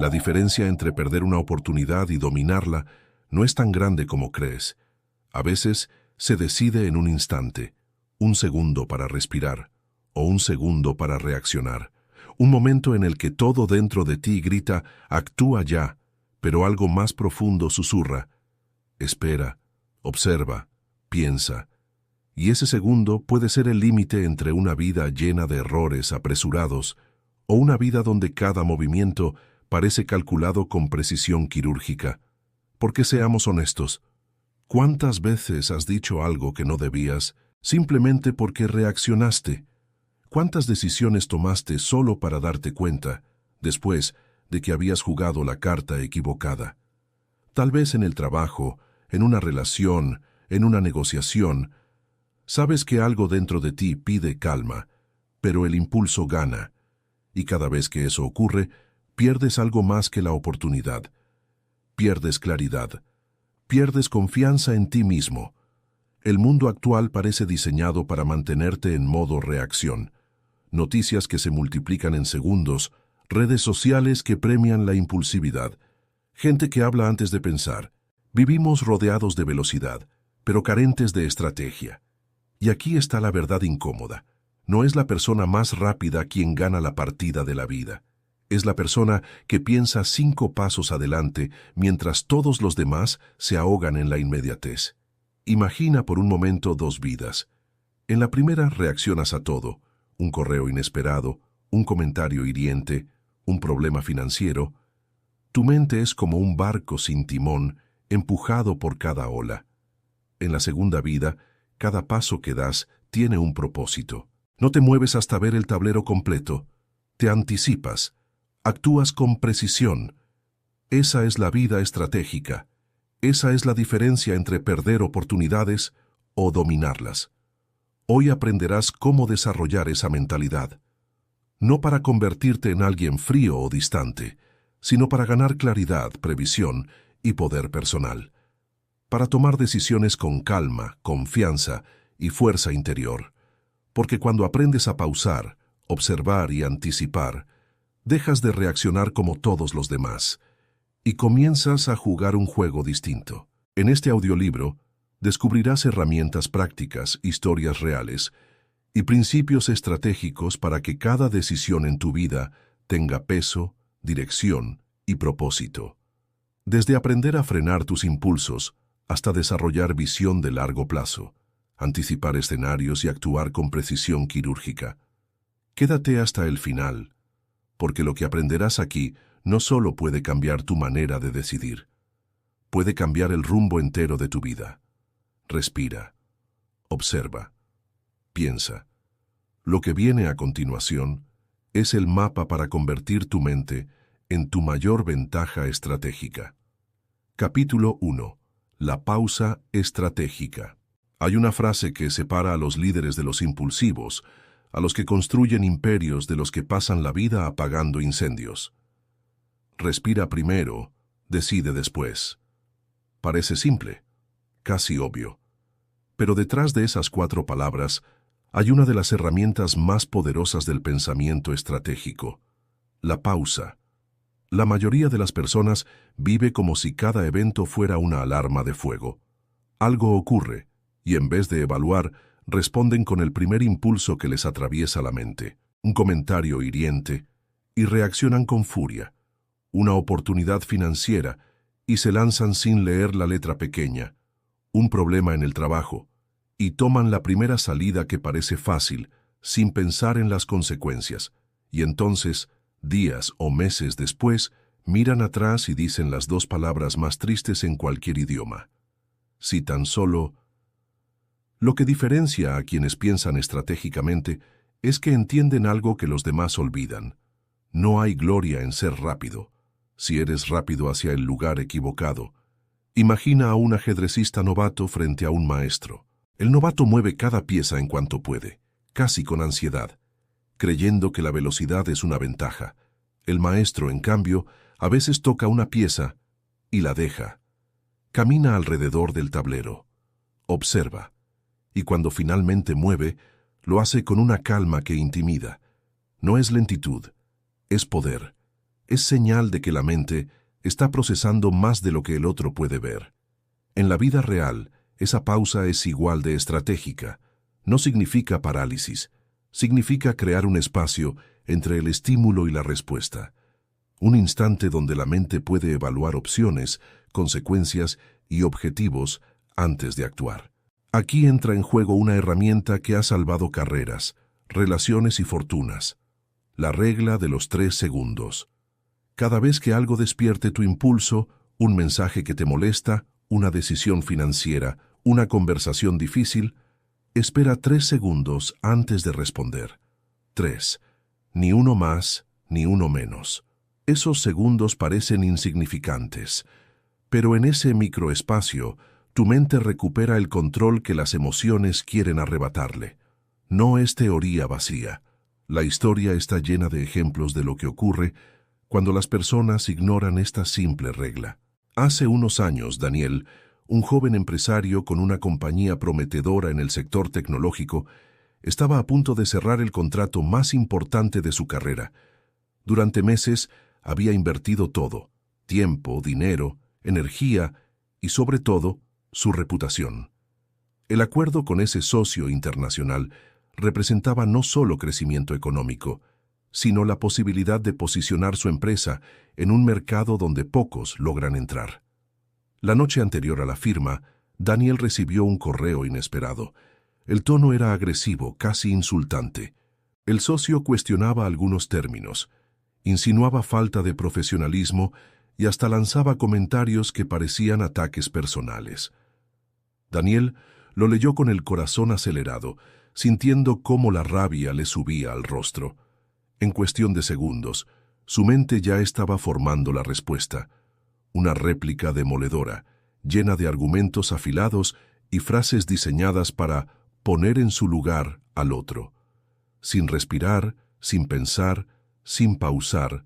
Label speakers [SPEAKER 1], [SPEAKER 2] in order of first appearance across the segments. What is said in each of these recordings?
[SPEAKER 1] La diferencia entre perder una oportunidad y dominarla no es tan grande como crees. A veces se decide en un instante, un segundo para respirar o un segundo para reaccionar. Un momento en el que todo dentro de ti grita, actúa ya, pero algo más profundo susurra, espera, observa, piensa. Y ese segundo puede ser el límite entre una vida llena de errores apresurados o una vida donde cada movimiento parece calculado con precisión quirúrgica. Porque seamos honestos, ¿cuántas veces has dicho algo que no debías simplemente porque reaccionaste? ¿Cuántas decisiones tomaste solo para darte cuenta, después de que habías jugado la carta equivocada? Tal vez en el trabajo, en una relación, en una negociación, sabes que algo dentro de ti pide calma, pero el impulso gana, y cada vez que eso ocurre, pierdes algo más que la oportunidad. Pierdes claridad, pierdes confianza en ti mismo. El mundo actual parece diseñado para mantenerte en modo reacción. Noticias que se multiplican en segundos, redes sociales que premian la impulsividad, gente que habla antes de pensar. Vivimos rodeados de velocidad, pero carentes de estrategia. Y aquí está la verdad incómoda. No es la persona más rápida quien gana la partida de la vida. Es la persona que piensa 5 pasos adelante mientras todos los demás se ahogan en la inmediatez. Imagina por un momento 2 vidas. En la primera reaccionas a todo, un correo inesperado, un comentario hiriente, un problema financiero. Tu mente es como un barco sin timón, empujado por cada ola. En la segunda vida, cada paso que das tiene un propósito. No te mueves hasta ver el tablero completo. Te anticipas. Actúas con precisión. Esa es la vida estratégica. Esa es la diferencia entre perder oportunidades o dominarlas. Hoy aprenderás cómo desarrollar esa mentalidad. No para convertirte en alguien frío o distante, sino para ganar claridad, previsión y poder personal. Para tomar decisiones con calma, confianza y fuerza interior. Porque cuando aprendes a pausar, observar y anticipar, dejas de reaccionar como todos los demás y comienzas a jugar un juego distinto. En este audiolibro descubrirás herramientas prácticas, historias reales y principios estratégicos para que cada decisión en tu vida tenga peso, dirección y propósito. Desde aprender a frenar tus impulsos hasta desarrollar visión de largo plazo, anticipar escenarios y actuar con precisión quirúrgica. Quédate hasta el final, porque lo que aprenderás aquí no solo puede cambiar tu manera de decidir, puede cambiar el rumbo entero de tu vida. Respira, observa, piensa. Lo que viene a continuación es el mapa para convertir tu mente en tu mayor ventaja estratégica. Capítulo 1. La pausa estratégica. Hay una frase que separa a los líderes de los impulsivos, a los que construyen imperios de los que pasan la vida apagando incendios. Respira primero, decide después. Parece simple, casi obvio. Pero detrás de esas 4 palabras hay una de las herramientas más poderosas del pensamiento estratégico: la pausa. La mayoría de las personas vive como si cada evento fuera una alarma de fuego. Algo ocurre, y en vez de evaluar, responden con el primer impulso que les atraviesa la mente, un comentario hiriente, y reaccionan con furia, una oportunidad financiera, y se lanzan sin leer la letra pequeña, un problema en el trabajo, y toman la primera salida que parece fácil, sin pensar en las consecuencias, y entonces, días o meses después, miran atrás y dicen las 2 palabras más tristes en cualquier idioma. Si tan solo... Lo que diferencia a quienes piensan estratégicamente es que entienden algo que los demás olvidan. No hay gloria en ser rápido, si eres rápido hacia el lugar equivocado. Imagina a un ajedrecista novato frente a un maestro. El novato mueve cada pieza en cuanto puede, casi con ansiedad, creyendo que la velocidad es una ventaja. El maestro, en cambio, a veces toca una pieza y la deja. Camina alrededor del tablero, observa, y cuando finalmente mueve, lo hace con una calma que intimida. No es lentitud, es poder. es señal de que la mente está procesando más de lo que el otro puede ver. En la vida real, esa pausa es igual de estratégica. No significa parálisis, significa crear un espacio entre el estímulo y la respuesta. Un instante donde la mente puede evaluar opciones, consecuencias y objetivos antes de actuar. Aquí entra en juego una herramienta que ha salvado carreras, relaciones y fortunas. La regla de los 3 segundos. Cada vez que algo despierte tu impulso, un mensaje que te molesta, una decisión financiera, una conversación difícil, espera 3 segundos antes de responder. 3. Ni uno más, ni uno menos. Esos segundos parecen insignificantes, pero en ese microespacio, tu mente recupera el control que las emociones quieren arrebatarle. No es teoría vacía. La historia está llena de ejemplos de lo que ocurre cuando las personas ignoran esta simple regla. Hace unos años, Daniel, un joven empresario con una compañía prometedora en el sector tecnológico, estaba a punto de cerrar el contrato más importante de su carrera. Durante meses había invertido todo: tiempo, dinero, energía y, sobre todo, su reputación. El acuerdo con ese socio internacional representaba no solo crecimiento económico, sino la posibilidad de posicionar su empresa en un mercado donde pocos logran entrar. La noche anterior a la firma, Daniel recibió un correo inesperado. El tono era agresivo, casi insultante. El socio cuestionaba algunos términos, insinuaba falta de profesionalismo y hasta lanzaba comentarios que parecían ataques personales. Daniel lo leyó con el corazón acelerado, sintiendo cómo la rabia le subía al rostro. En cuestión de segundos, su mente ya estaba formando la respuesta, una réplica demoledora, llena de argumentos afilados y frases diseñadas para poner en su lugar al otro. Sin respirar, sin pensar, sin pausar,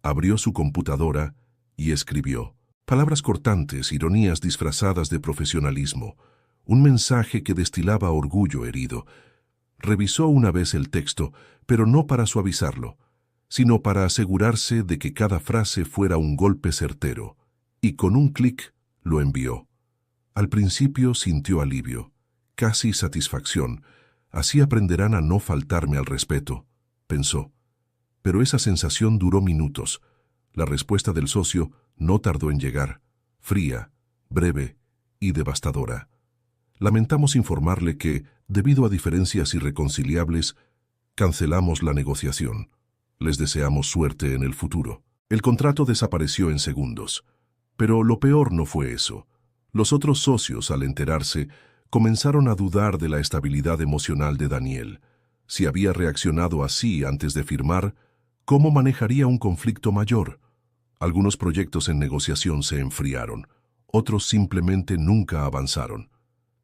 [SPEAKER 1] abrió su computadora y escribió palabras cortantes, ironías disfrazadas de profesionalismo, un mensaje que destilaba orgullo herido. Revisó una vez el texto, pero no para suavizarlo, sino para asegurarse de que cada frase fuera un golpe certero, y con un clic lo envió. Al principio sintió alivio, casi satisfacción. Así aprenderán a no faltarme al respeto, pensó. Pero esa sensación duró minutos. La respuesta del socio no tardó en llegar, fría, breve y devastadora. Lamentamos informarle que, debido a diferencias irreconciliables, cancelamos la negociación. Les deseamos suerte en el futuro. El contrato desapareció en segundos. Pero lo peor no fue eso. Los otros socios, al enterarse, comenzaron a dudar de la estabilidad emocional de Daniel. Si había reaccionado así antes de firmar, ¿cómo manejaría un conflicto mayor? Algunos proyectos en negociación se enfriaron, otros simplemente nunca avanzaron.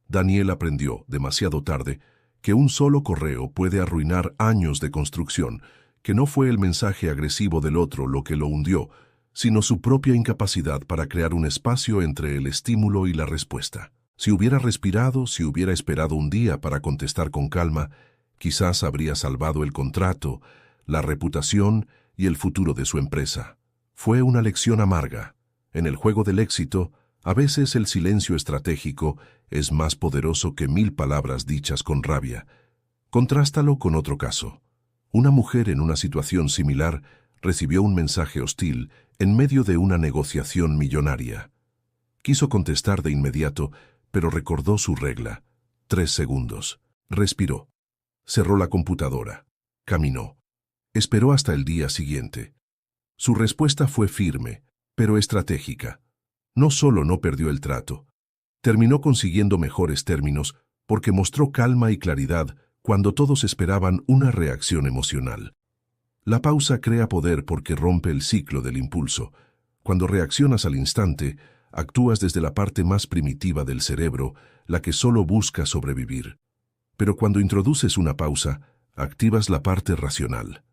[SPEAKER 1] Daniel aprendió, demasiado tarde, que un solo correo puede arruinar años de construcción, que no fue el mensaje agresivo del otro lo que lo hundió, sino su propia incapacidad para crear un espacio entre el estímulo y la respuesta. Si hubiera respirado, si hubiera esperado un día para contestar con calma, quizás habría salvado el contrato, la reputación y el futuro de su empresa. Fue una lección amarga. En el juego del éxito, a veces el silencio estratégico es más poderoso que 1000 palabras dichas con rabia. Contrástalo con otro caso. Una mujer en una situación similar recibió un mensaje hostil en medio de una negociación millonaria. Quiso contestar de inmediato, pero recordó su regla. 3 segundos. Respiró. Cerró la computadora. Caminó. Esperó hasta el día siguiente. Su respuesta fue firme, pero estratégica. No solo no perdió el trato, terminó consiguiendo mejores términos porque mostró calma y claridad cuando todos esperaban una reacción emocional. La pausa crea poder porque rompe el ciclo del impulso. Cuando reaccionas al instante, actúas desde la parte más primitiva del cerebro, la que solo busca sobrevivir. Pero cuando introduces una pausa, activas la parte racional,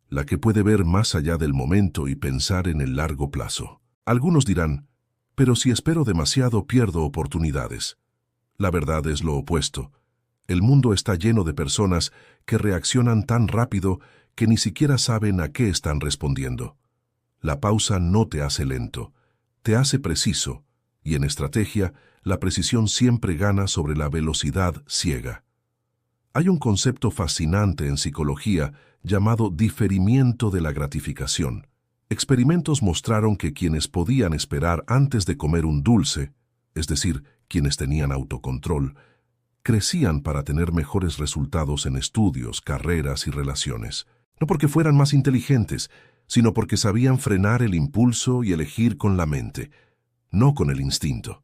[SPEAKER 1] la que puede ver más allá del momento y pensar en el largo plazo. Algunos dirán, pero si espero demasiado pierdo oportunidades. La verdad es lo opuesto. El mundo está lleno de personas que reaccionan tan rápido que ni siquiera saben a qué están respondiendo. La pausa no te hace lento, te hace preciso, y en estrategia, la precisión siempre gana sobre la velocidad ciega. Hay un concepto fascinante en psicología llamado diferimiento de la gratificación. Experimentos mostraron que quienes podían esperar antes de comer un dulce, es decir, quienes tenían autocontrol, crecían para tener mejores resultados en estudios, carreras y relaciones. No porque fueran más inteligentes, sino porque sabían frenar el impulso y elegir con la mente, no con el instinto.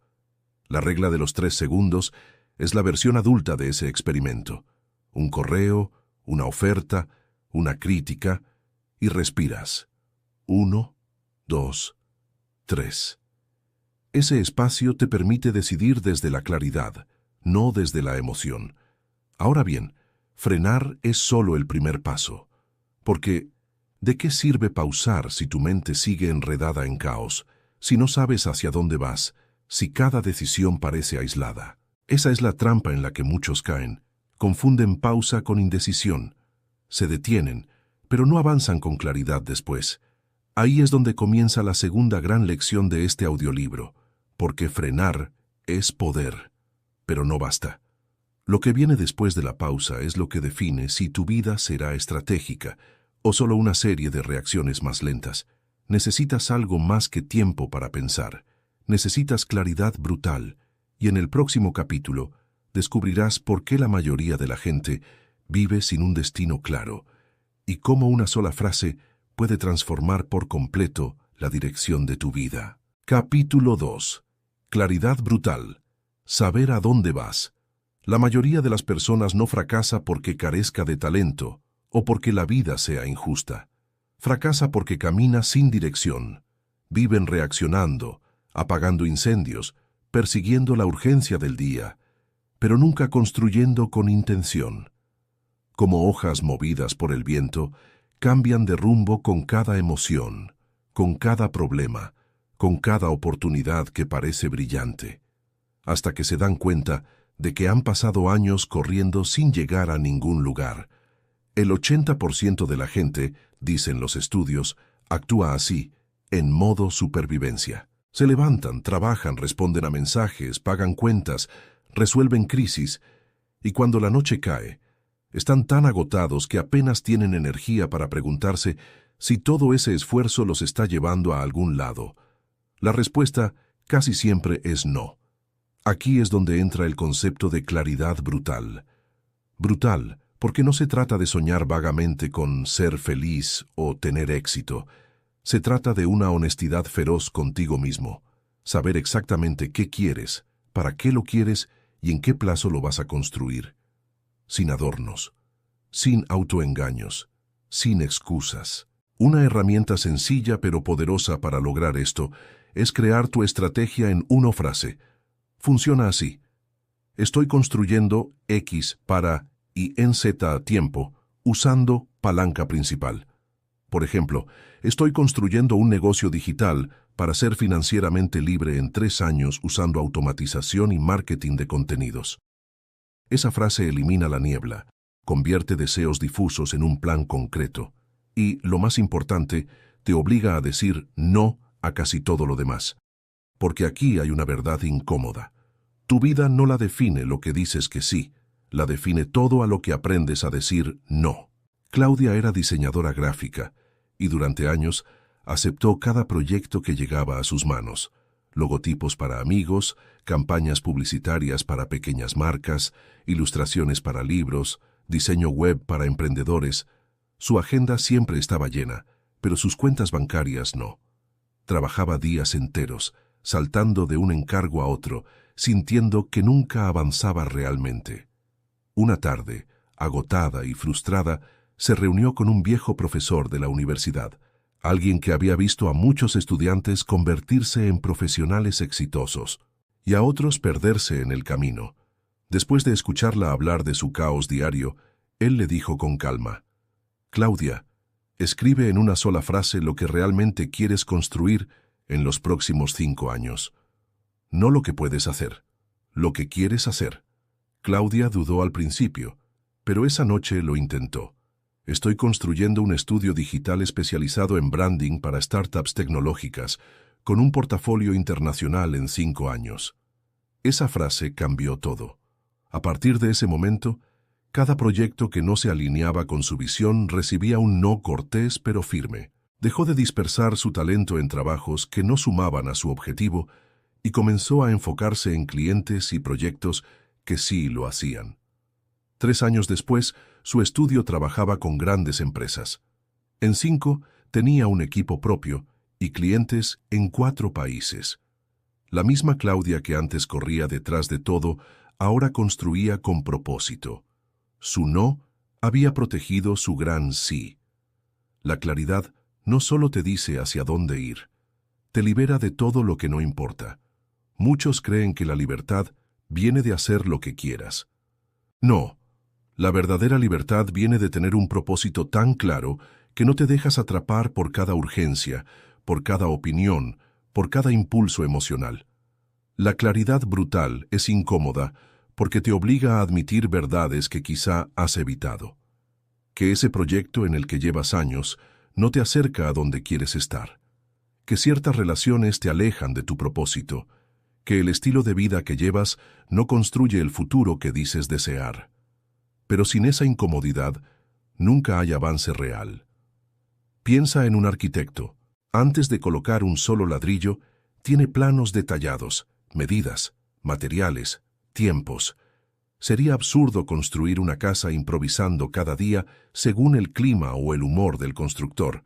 [SPEAKER 1] La regla de los 3 segundos es la versión adulta de ese experimento. Un correo, una oferta, una crítica, y respiras. 1, 2, 3. Ese espacio te permite decidir desde la claridad, no desde la emoción. Ahora bien, frenar es solo el primer paso, porque ¿de qué sirve pausar si tu mente sigue enredada en caos, si no sabes hacia dónde vas, si cada decisión parece aislada? Esa es la trampa en la que muchos caen. Confunden pausa con indecisión. Se detienen, pero no avanzan con claridad después. Ahí es donde comienza la segunda gran lección de este audiolibro, porque frenar es poder, pero no basta. Lo que viene después de la pausa es lo que define si tu vida será estratégica o solo una serie de reacciones más lentas. Necesitas algo más que tiempo para pensar. Necesitas claridad brutal, y en el próximo capítulo descubrirás por qué la mayoría de la gente vive sin un destino claro y cómo una sola frase puede transformar por completo la dirección de tu vida. Capítulo 2. Claridad brutal. Saber a dónde vas. La mayoría de las personas no fracasa porque carezca de talento o porque la vida sea injusta. Fracasa porque camina sin dirección. Viven reaccionando, apagando incendios, persiguiendo la urgencia del día, pero nunca construyendo con intención. Como hojas movidas por el viento, cambian de rumbo con cada emoción, con cada problema, con cada oportunidad que parece brillante, hasta que se dan cuenta de que han pasado años corriendo sin llegar a ningún lugar. El 80% de la gente, dicen los estudios, actúa así, en modo supervivencia. Se levantan, trabajan, responden a mensajes, pagan cuentas, resuelven crisis, y cuando la noche cae, están tan agotados que apenas tienen energía para preguntarse si todo ese esfuerzo los está llevando a algún lado. La respuesta casi siempre es no. Aquí es donde entra el concepto de claridad brutal. Brutal, porque no se trata de soñar vagamente con ser feliz o tener éxito. Se trata de una honestidad feroz contigo mismo, saber exactamente qué quieres, para qué lo quieres y en qué plazo lo vas a construir. Sin adornos, sin autoengaños, sin excusas. Una herramienta sencilla pero poderosa para lograr esto es crear tu estrategia en una frase. Funciona así. Estoy construyendo X para y en Z a tiempo, usando palanca principal. Por ejemplo, estoy construyendo un negocio digital para ser financieramente libre en 3 años usando automatización y marketing de contenidos. Esa frase elimina la niebla, convierte deseos difusos en un plan concreto y, lo más importante, te obliga a decir no a casi todo lo demás. Porque aquí hay una verdad incómoda. Tu vida no la define lo que dices que sí, la define todo a lo que aprendes a decir no. Claudia era diseñadora gráfica y durante años aceptó cada proyecto que llegaba a sus manos. Logotipos para amigos, campañas publicitarias para pequeñas marcas, ilustraciones para libros, diseño web para emprendedores. Su agenda siempre estaba llena, pero sus cuentas bancarias no. Trabajaba días enteros, saltando de un encargo a otro, sintiendo que nunca avanzaba realmente. Una tarde, agotada y frustrada, se reunió con un viejo profesor de la universidad, alguien que había visto a muchos estudiantes convertirse en profesionales exitosos y a otros perderse en el camino. Después de escucharla hablar de su caos diario, él le dijo con calma: «Claudia, escribe en una sola frase lo que realmente quieres construir en los próximos 5 años. No lo que puedes hacer, lo que quieres hacer». Claudia dudó al principio, pero esa noche lo intentó. Estoy construyendo un estudio digital especializado en branding para startups tecnológicas, con un portafolio internacional en 5 años. Esa frase cambió todo. A partir de ese momento, cada proyecto que no se alineaba con su visión recibía un no cortés pero firme. Dejó de dispersar su talento en trabajos que no sumaban a su objetivo y comenzó a enfocarse en clientes y proyectos que sí lo hacían. 3 años después, su estudio trabajaba con grandes empresas. En 5, tenía un equipo propio y clientes en 4 países. La misma Claudia que antes corría detrás de todo, ahora construía con propósito. Su no había protegido su gran sí. La claridad no solo te dice hacia dónde ir, te libera de todo lo que no importa. Muchos creen que la libertad viene de hacer lo que quieras. No, la verdadera libertad viene de tener un propósito tan claro que no te dejas atrapar por cada urgencia, por cada opinión, por cada impulso emocional. La claridad brutal es incómoda porque te obliga a admitir verdades que quizá has evitado. Que ese proyecto en el que llevas años no te acerca a donde quieres estar. Que ciertas relaciones te alejan de tu propósito. Que el estilo de vida que llevas no construye el futuro que dices desear. Pero sin esa incomodidad, nunca hay avance real. Piensa en un arquitecto. Antes de colocar un solo ladrillo, tiene planos detallados, medidas, materiales, tiempos. Sería absurdo construir una casa improvisando cada día según el clima o el humor del constructor.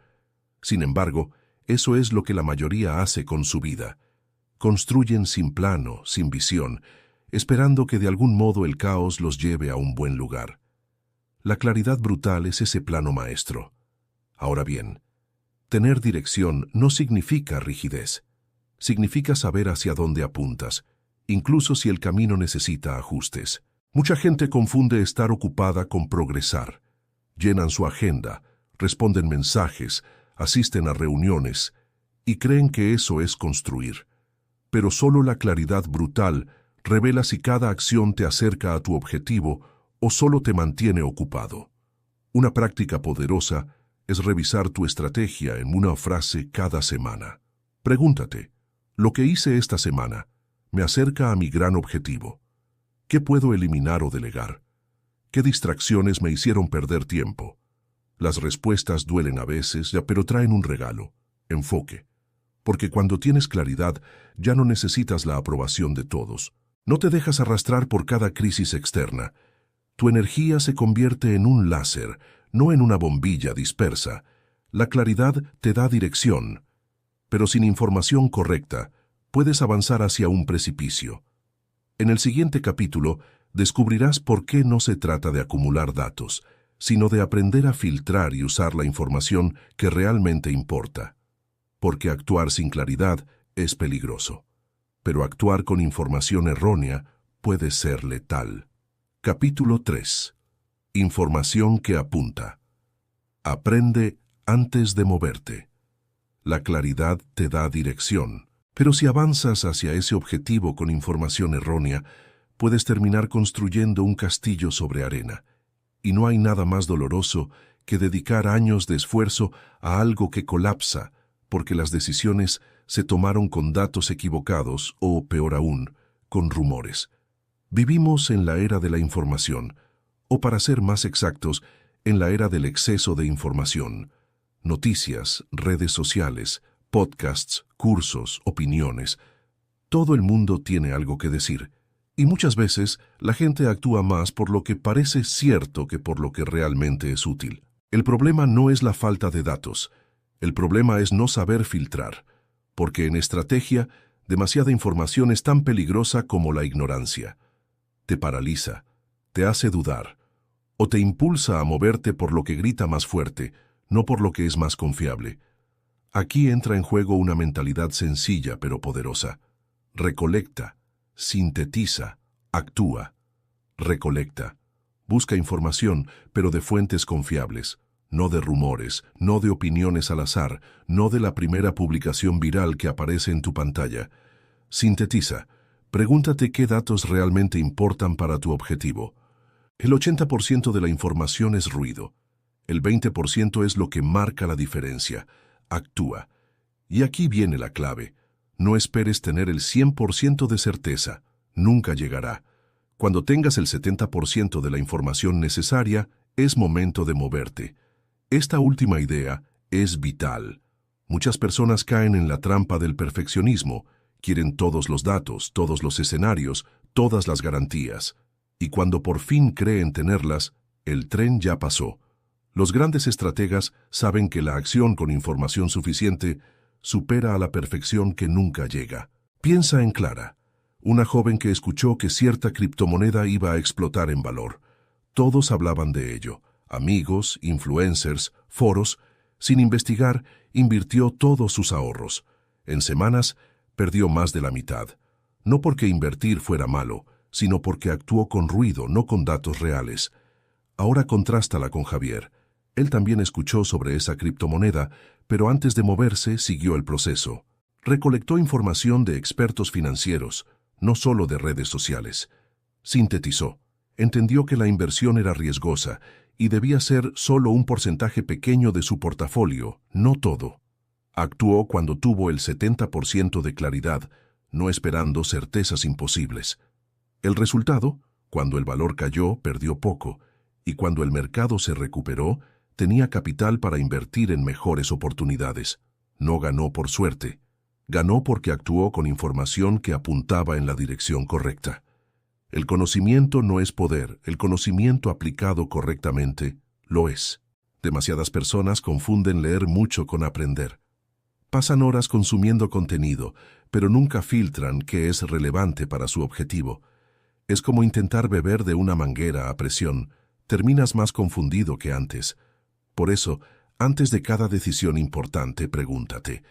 [SPEAKER 1] Sin embargo, eso es lo que la mayoría hace con su vida. Construyen sin plano, sin visión, esperando que de algún modo el caos los lleve a un buen lugar. La claridad brutal es ese plano maestro. Ahora bien, tener dirección no significa rigidez. Significa saber hacia dónde apuntas, incluso si el camino necesita ajustes. Mucha gente confunde estar ocupada con progresar. Llenan su agenda, responden mensajes, asisten a reuniones y creen que eso es construir. Pero solo la claridad brutal revela si cada acción te acerca a tu objetivo o solo te mantiene ocupado. Una práctica poderosa es revisar tu estrategia en una frase cada semana. Pregúntate, ¿lo que hice esta semana me acerca a mi gran objetivo? ¿Qué puedo eliminar o delegar? ¿Qué distracciones me hicieron perder tiempo? Las respuestas duelen a veces, pero traen un regalo, enfoque. Porque cuando tienes claridad, ya no necesitas la aprobación de todos. No te dejas arrastrar por cada crisis externa. Tu energía se convierte en un láser, no en una bombilla dispersa. La claridad te da dirección, pero sin información correcta, puedes avanzar hacia un precipicio. En el siguiente capítulo, descubrirás por qué no se trata de acumular datos, sino de aprender a filtrar y usar la información que realmente importa. Porque actuar sin claridad es peligroso, pero actuar con información errónea puede ser letal. Capítulo 3. Información que apunta. Aprende antes de moverte. La claridad te da dirección, pero si avanzas hacia ese objetivo con información errónea, puedes terminar construyendo un castillo sobre arena. Y no hay nada más doloroso que dedicar años de esfuerzo a algo que colapsa, porque las decisiones se tomaron con datos equivocados o, peor aún, con rumores. Vivimos en la era de la información, o para ser más exactos, en la era del exceso de información. Noticias, redes sociales, podcasts, cursos, opiniones. Todo el mundo tiene algo que decir, y muchas veces la gente actúa más por lo que parece cierto que por lo que realmente es útil. El problema no es la falta de datos, el problema es no saber filtrar, porque en estrategia, demasiada información es tan peligrosa como la ignorancia. Te paraliza, te hace dudar, o te impulsa a moverte por lo que grita más fuerte, no por lo que es más confiable. Aquí entra en juego una mentalidad sencilla pero poderosa. Recolecta, sintetiza, actúa. Recolecta. Busca información, pero de fuentes confiables, no de rumores, no de opiniones al azar, no de la primera publicación viral que aparece en tu pantalla. Sintetiza. Pregúntate qué datos realmente importan para tu objetivo. El 80% de la información es ruido. El 20% es lo que marca la diferencia. Actúa. Y aquí viene la clave. No esperes tener el 100% de certeza. Nunca llegará. Cuando tengas el 70% de la información necesaria, es momento de moverte. Esta última idea es vital. Muchas personas caen en la trampa del perfeccionismo. Quieren todos los datos, todos los escenarios, todas las garantías. Y cuando por fin creen tenerlas, el tren ya pasó. Los grandes estrategas saben que la acción con información suficiente supera a la perfección que nunca llega. Piensa en Clara, una joven que escuchó que cierta criptomoneda iba a explotar en valor. Todos hablaban de ello. Amigos, influencers, foros. Sin investigar, invirtió todos sus ahorros. En semanas, perdió más de la mitad. No porque invertir fuera malo, sino porque actuó con ruido, no con datos reales. Ahora contrástala con Javier. Él también escuchó sobre esa criptomoneda, pero antes de moverse siguió el proceso. Recolectó información de expertos financieros, no solo de redes sociales. Sintetizó. Entendió que la inversión era riesgosa y debía ser solo un porcentaje pequeño de su portafolio, no todo. Actuó cuando tuvo el 70% de claridad, no esperando certezas imposibles. El resultado, cuando el valor cayó, perdió poco, y cuando el mercado se recuperó, tenía capital para invertir en mejores oportunidades. No ganó por suerte. Ganó porque actuó con información que apuntaba en la dirección correcta. El conocimiento no es poder, el conocimiento aplicado correctamente lo es. Demasiadas personas confunden leer mucho con aprender. Pasan horas consumiendo contenido, pero nunca filtran qué es relevante para su objetivo. Es como intentar beber de una manguera a presión. Terminas más confundido que antes. Por eso, antes de cada decisión importante, pregúntate,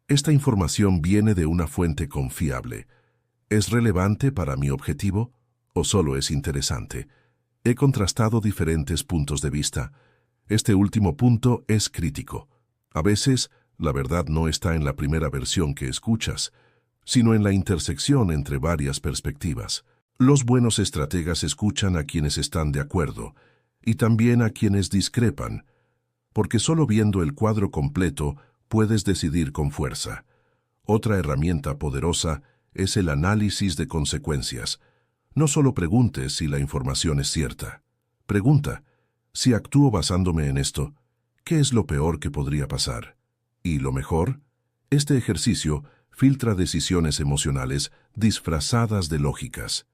[SPEAKER 1] ¿esta información viene de una fuente confiable? ¿Es relevante para mi objetivo o solo es interesante? He contrastado diferentes puntos de vista. Este último punto es crítico. A veces, la verdad no está en la primera versión que escuchas, sino en la intersección entre varias perspectivas. Los buenos estrategas escuchan a quienes están de acuerdo y también a quienes discrepan, porque solo viendo el cuadro completo puedes decidir con fuerza. Otra herramienta poderosa es el análisis de consecuencias. No solo preguntes si la información es cierta. Pregunta, si actúo basándome en esto, ¿qué es lo peor que podría pasar? ¿Y lo mejor? Este ejercicio filtra decisiones emocionales disfrazadas de lógicas.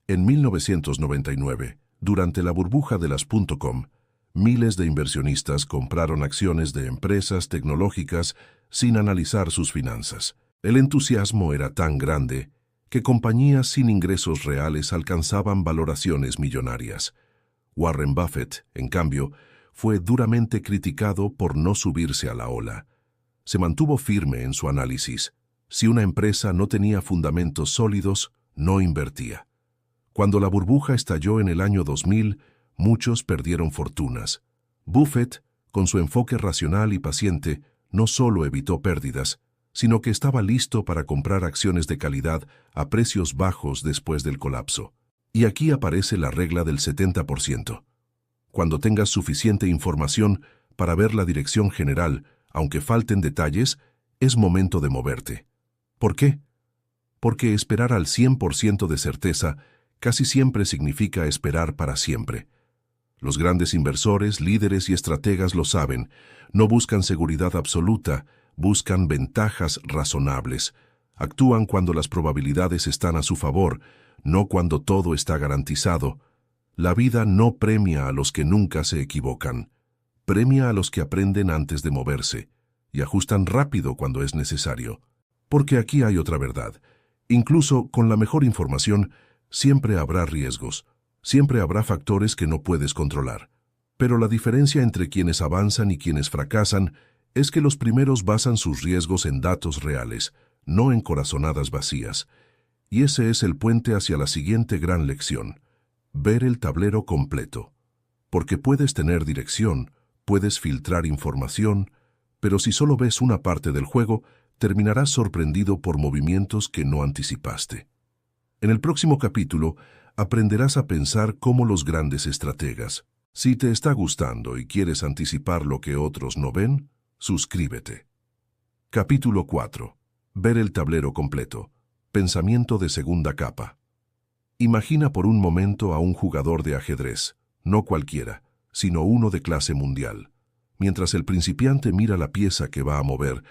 [SPEAKER 1] En 1999, durante la burbuja de las .com, miles de inversionistas compraron acciones de empresas tecnológicas sin analizar sus finanzas. El entusiasmo era tan grande que compañías sin ingresos reales alcanzaban valoraciones millonarias. Warren Buffett, en cambio, fue duramente criticado por no subirse a la ola. Se mantuvo firme en su análisis. Si una empresa no tenía fundamentos sólidos, no invertía. Cuando la burbuja estalló en el año 2000, muchos perdieron fortunas. Buffett, con su enfoque racional y paciente, no solo evitó pérdidas, sino que estaba listo para comprar acciones de calidad a precios bajos después del colapso. Y aquí aparece la regla del 70%. Cuando tengas suficiente información para ver la dirección general, aunque falten detalles, es momento de moverte. ¿Por qué? Porque esperar al 100% de certeza casi siempre significa esperar para siempre. Los grandes inversores, líderes y estrategas lo saben. No buscan seguridad absoluta, buscan ventajas razonables. Actúan cuando las probabilidades están a su favor, no cuando todo está garantizado. La vida no premia a los que nunca se equivocan. Premia a los que aprenden antes de moverse y ajustan rápido cuando es necesario. Porque aquí hay otra verdad. Incluso con la mejor información, siempre habrá riesgos. Siempre habrá factores que no puedes controlar. Pero la diferencia entre quienes avanzan y quienes fracasan es que los primeros basan sus riesgos en datos reales, no en corazonadas vacías. Y ese es el puente hacia la siguiente gran lección: ver el tablero completo. Porque puedes tener dirección, puedes filtrar información, pero si solo ves una parte del juego, terminarás sorprendido por movimientos que no anticipaste. En el próximo capítulo, aprenderás a pensar como los grandes estrategas. Si te está gustando y quieres anticipar lo que otros no ven, suscríbete. Capítulo 4. Ver el tablero completo. Pensamiento de segunda capa. Imagina por un momento a un jugador de ajedrez, no cualquiera, sino uno de clase mundial. Mientras el principiante mira la pieza que va a mover,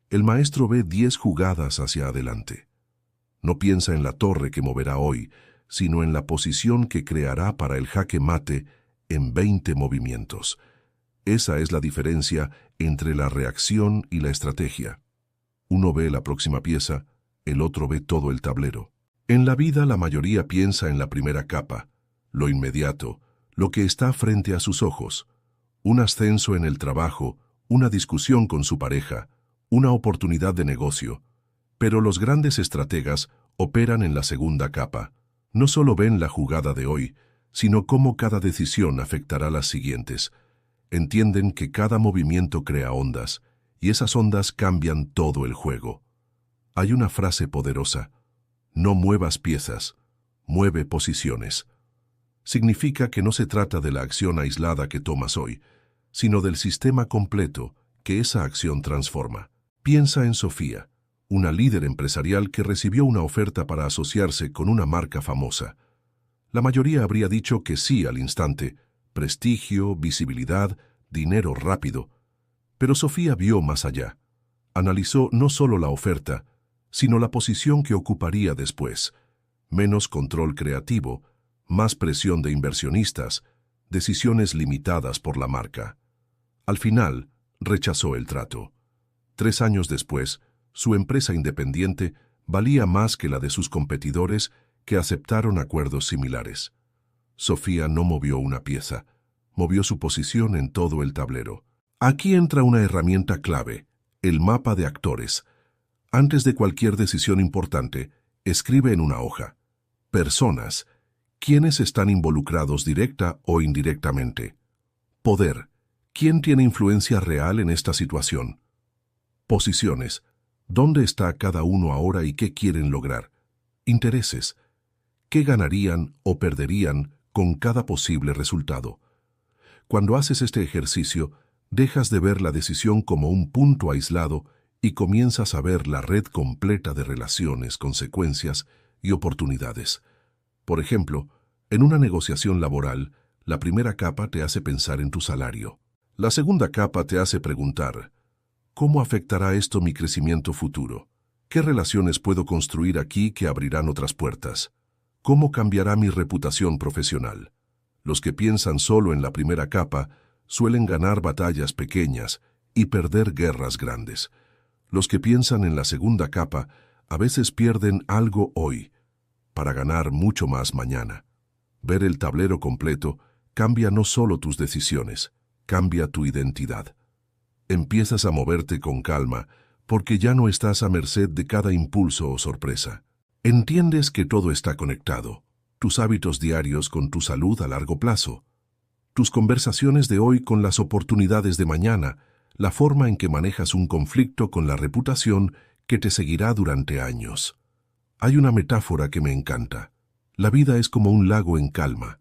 [SPEAKER 1] el maestro ve 10 jugadas hacia adelante. No piensa en la torre que moverá hoy, sino en la posición que creará para el jaque mate en 20 movimientos. Esa es la diferencia entre la reacción y la estrategia. Uno ve la próxima pieza, el otro ve todo el tablero. En la vida la mayoría piensa en la primera capa, lo inmediato, lo que está frente a sus ojos. Un ascenso en el trabajo, una discusión con su pareja, una oportunidad de negocio. Pero los grandes estrategas operan en la segunda capa. No solo ven la jugada de hoy, sino cómo cada decisión afectará las siguientes. Entienden que cada movimiento crea ondas, y esas ondas cambian todo el juego. Hay una frase poderosa: no muevas piezas, mueve posiciones. Significa que no se trata de la acción aislada que tomas hoy, sino del sistema completo que esa acción transforma. Piensa en Sofía, una líder empresarial que recibió una oferta para asociarse con una marca famosa. La mayoría habría dicho que sí al instante: prestigio, visibilidad, dinero rápido. Pero Sofía vio más allá. Analizó no solo la oferta, sino la posición que ocuparía después. Menos control creativo, más presión de inversionistas, decisiones limitadas por la marca. Al final, rechazó el trato. 3 años después, su empresa independiente valía más que la de sus competidores que aceptaron acuerdos similares. Sofía no movió una pieza, movió su posición en todo el tablero. Aquí entra una herramienta clave, el mapa de actores. Antes de cualquier decisión importante, escribe en una hoja: personas, ¿quiénes están involucrados directa o indirectamente? Poder, ¿quién tiene influencia real en esta situación? Posiciones, ¿dónde está cada uno ahora y qué quieren lograr? Intereses, ¿qué ganarían o perderían con cada posible resultado? Cuando haces este ejercicio, dejas de ver la decisión como un punto aislado y comienzas a ver la red completa de relaciones, consecuencias y oportunidades. Por ejemplo, en una negociación laboral, la primera capa te hace pensar en tu salario. La segunda capa te hace preguntar: ¿cómo afectará esto mi crecimiento futuro? ¿Qué relaciones puedo construir aquí que abrirán otras puertas? ¿Cómo cambiará mi reputación profesional? Los que piensan solo en la primera capa suelen ganar batallas pequeñas y perder guerras grandes. Los que piensan en la segunda capa a veces pierden algo hoy para ganar mucho más mañana. Ver el tablero completo cambia no solo tus decisiones, cambia tu identidad. Empiezas a moverte con calma porque ya no estás a merced de cada impulso o sorpresa. Entiendes que todo está conectado: tus hábitos diarios con tu salud a largo plazo, tus conversaciones de hoy con las oportunidades de mañana, la forma en que manejas un conflicto con la reputación que te seguirá durante años. Hay una metáfora que me encanta. La vida es como un lago en calma.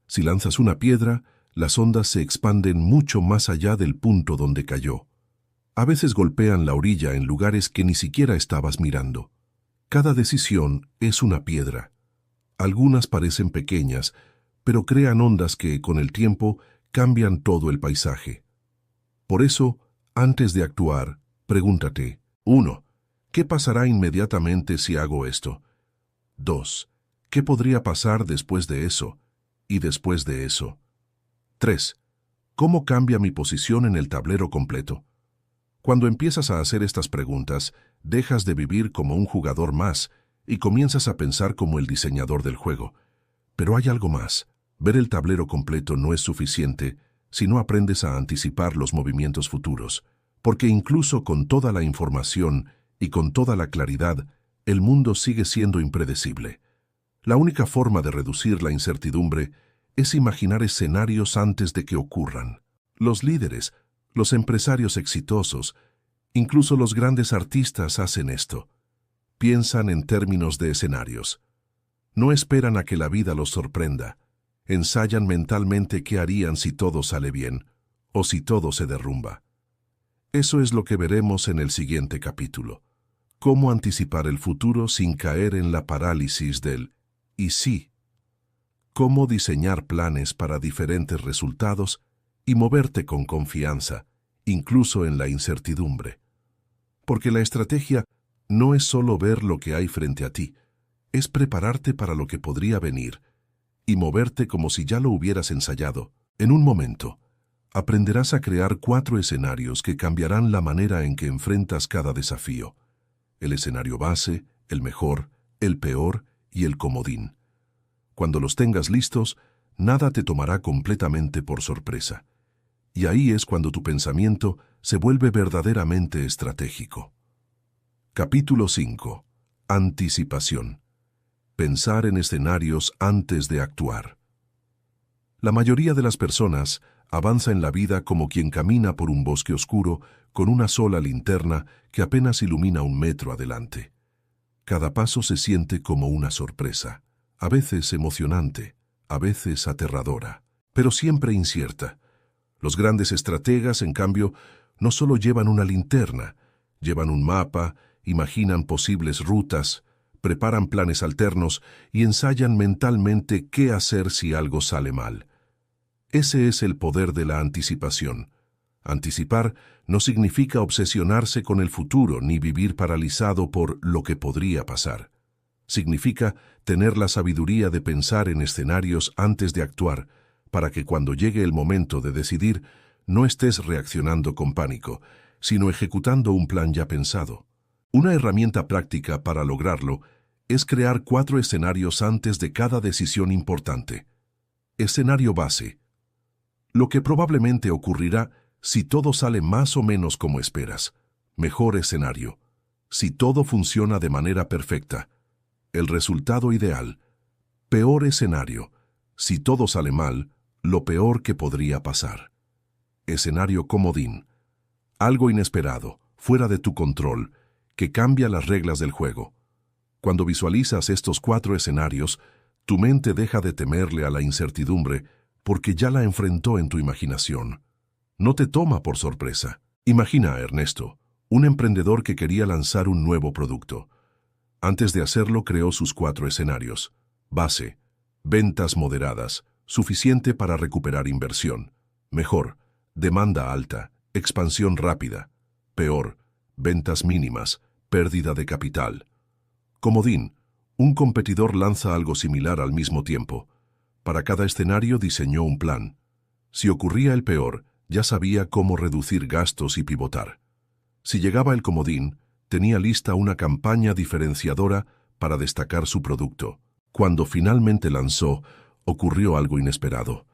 [SPEAKER 1] Si lanzas una piedra, las ondas se expanden mucho más allá del punto donde cayó. A veces golpean la orilla en lugares que ni siquiera estabas mirando. Cada decisión es una piedra. Algunas parecen pequeñas, pero crean ondas que, con el tiempo, cambian todo el paisaje. Por eso, antes de actuar, pregúntate: 1. ¿Qué pasará inmediatamente si hago esto? 2. ¿Qué podría pasar después de eso? Y después de eso. 3. ¿Cómo cambia mi posición en el tablero completo? Cuando empiezas a hacer estas preguntas, dejas de vivir como un jugador más y comienzas a pensar como el diseñador del juego. Pero hay algo más. Ver el tablero completo no es suficiente si no aprendes a anticipar los movimientos futuros, porque incluso con toda la información y con toda la claridad, el mundo sigue siendo impredecible. La única forma de reducir la incertidumbre es imaginar escenarios antes de que ocurran. Los líderes, los empresarios exitosos, incluso los grandes artistas hacen esto. Piensan en términos de escenarios. No esperan a que la vida los sorprenda. ensayan mentalmente qué harían si todo sale bien o si todo se derrumba. Eso es lo que veremos en el siguiente capítulo. Cómo anticipar el futuro sin caer en la parálisis del «y sí». Cómo diseñar planes para diferentes resultados y moverte con confianza, incluso en la incertidumbre. Porque la estrategia no es solo ver lo que hay frente a ti, es prepararte para lo que podría venir y moverte como si ya lo hubieras ensayado. En un momento, aprenderás a crear 4 escenarios que cambiarán la manera en que enfrentas cada desafío. El escenario base, el mejor, el peor y el comodín. Cuando los tengas listos, nada te tomará completamente por sorpresa. Y ahí es cuando tu pensamiento se vuelve verdaderamente estratégico. Capítulo 5. Anticipación. Pensar en escenarios antes de actuar. La mayoría de las personas avanza en la vida como quien camina por un bosque oscuro con una sola linterna que apenas ilumina 1 metro adelante. Cada paso se siente como una sorpresa, a veces emocionante, a veces aterradora, pero siempre incierta. Los grandes estrategas, en cambio, no solo llevan una linterna, llevan un mapa, imaginan posibles rutas, preparan planes alternos y ensayan mentalmente qué hacer si algo sale mal. Ese es el poder de la anticipación. Anticipar no significa obsesionarse con el futuro ni vivir paralizado por lo que podría pasar. Significa tener la sabiduría de pensar en escenarios antes de actuar, para que cuando llegue el momento de decidir, no estés reaccionando con pánico, sino ejecutando un plan ya pensado. Una herramienta práctica para lograrlo es crear 4 escenarios antes de cada decisión importante. Escenario base. Lo que probablemente ocurrirá si todo sale más o menos como esperas. Mejor escenario. Si todo funciona de manera perfecta. El resultado ideal. Peor escenario. Si todo sale mal, lo peor que podría pasar. Escenario comodín. Algo inesperado, fuera de tu control, que cambia las reglas del juego. Cuando visualizas estos 4 escenarios, tu mente deja de temerle a la incertidumbre porque ya la enfrentó en tu imaginación. No te toma por sorpresa. Imagina a Ernesto, un emprendedor que quería lanzar un nuevo producto. Antes de hacerlo, creó sus 4 escenarios. Base. Ventas moderadas, suficiente para recuperar inversión. Mejor. Demanda alta, expansión rápida. Peor. Ventas mínimas, pérdida de capital. Comodín. Un competidor lanza algo similar al mismo tiempo. Para cada escenario diseñó un plan. Si ocurría el peor, ya sabía cómo reducir gastos y pivotar. Si llegaba el comodín, tenía lista una campaña diferenciadora para destacar su producto. Cuando finalmente lanzó, ocurrió algo inesperado.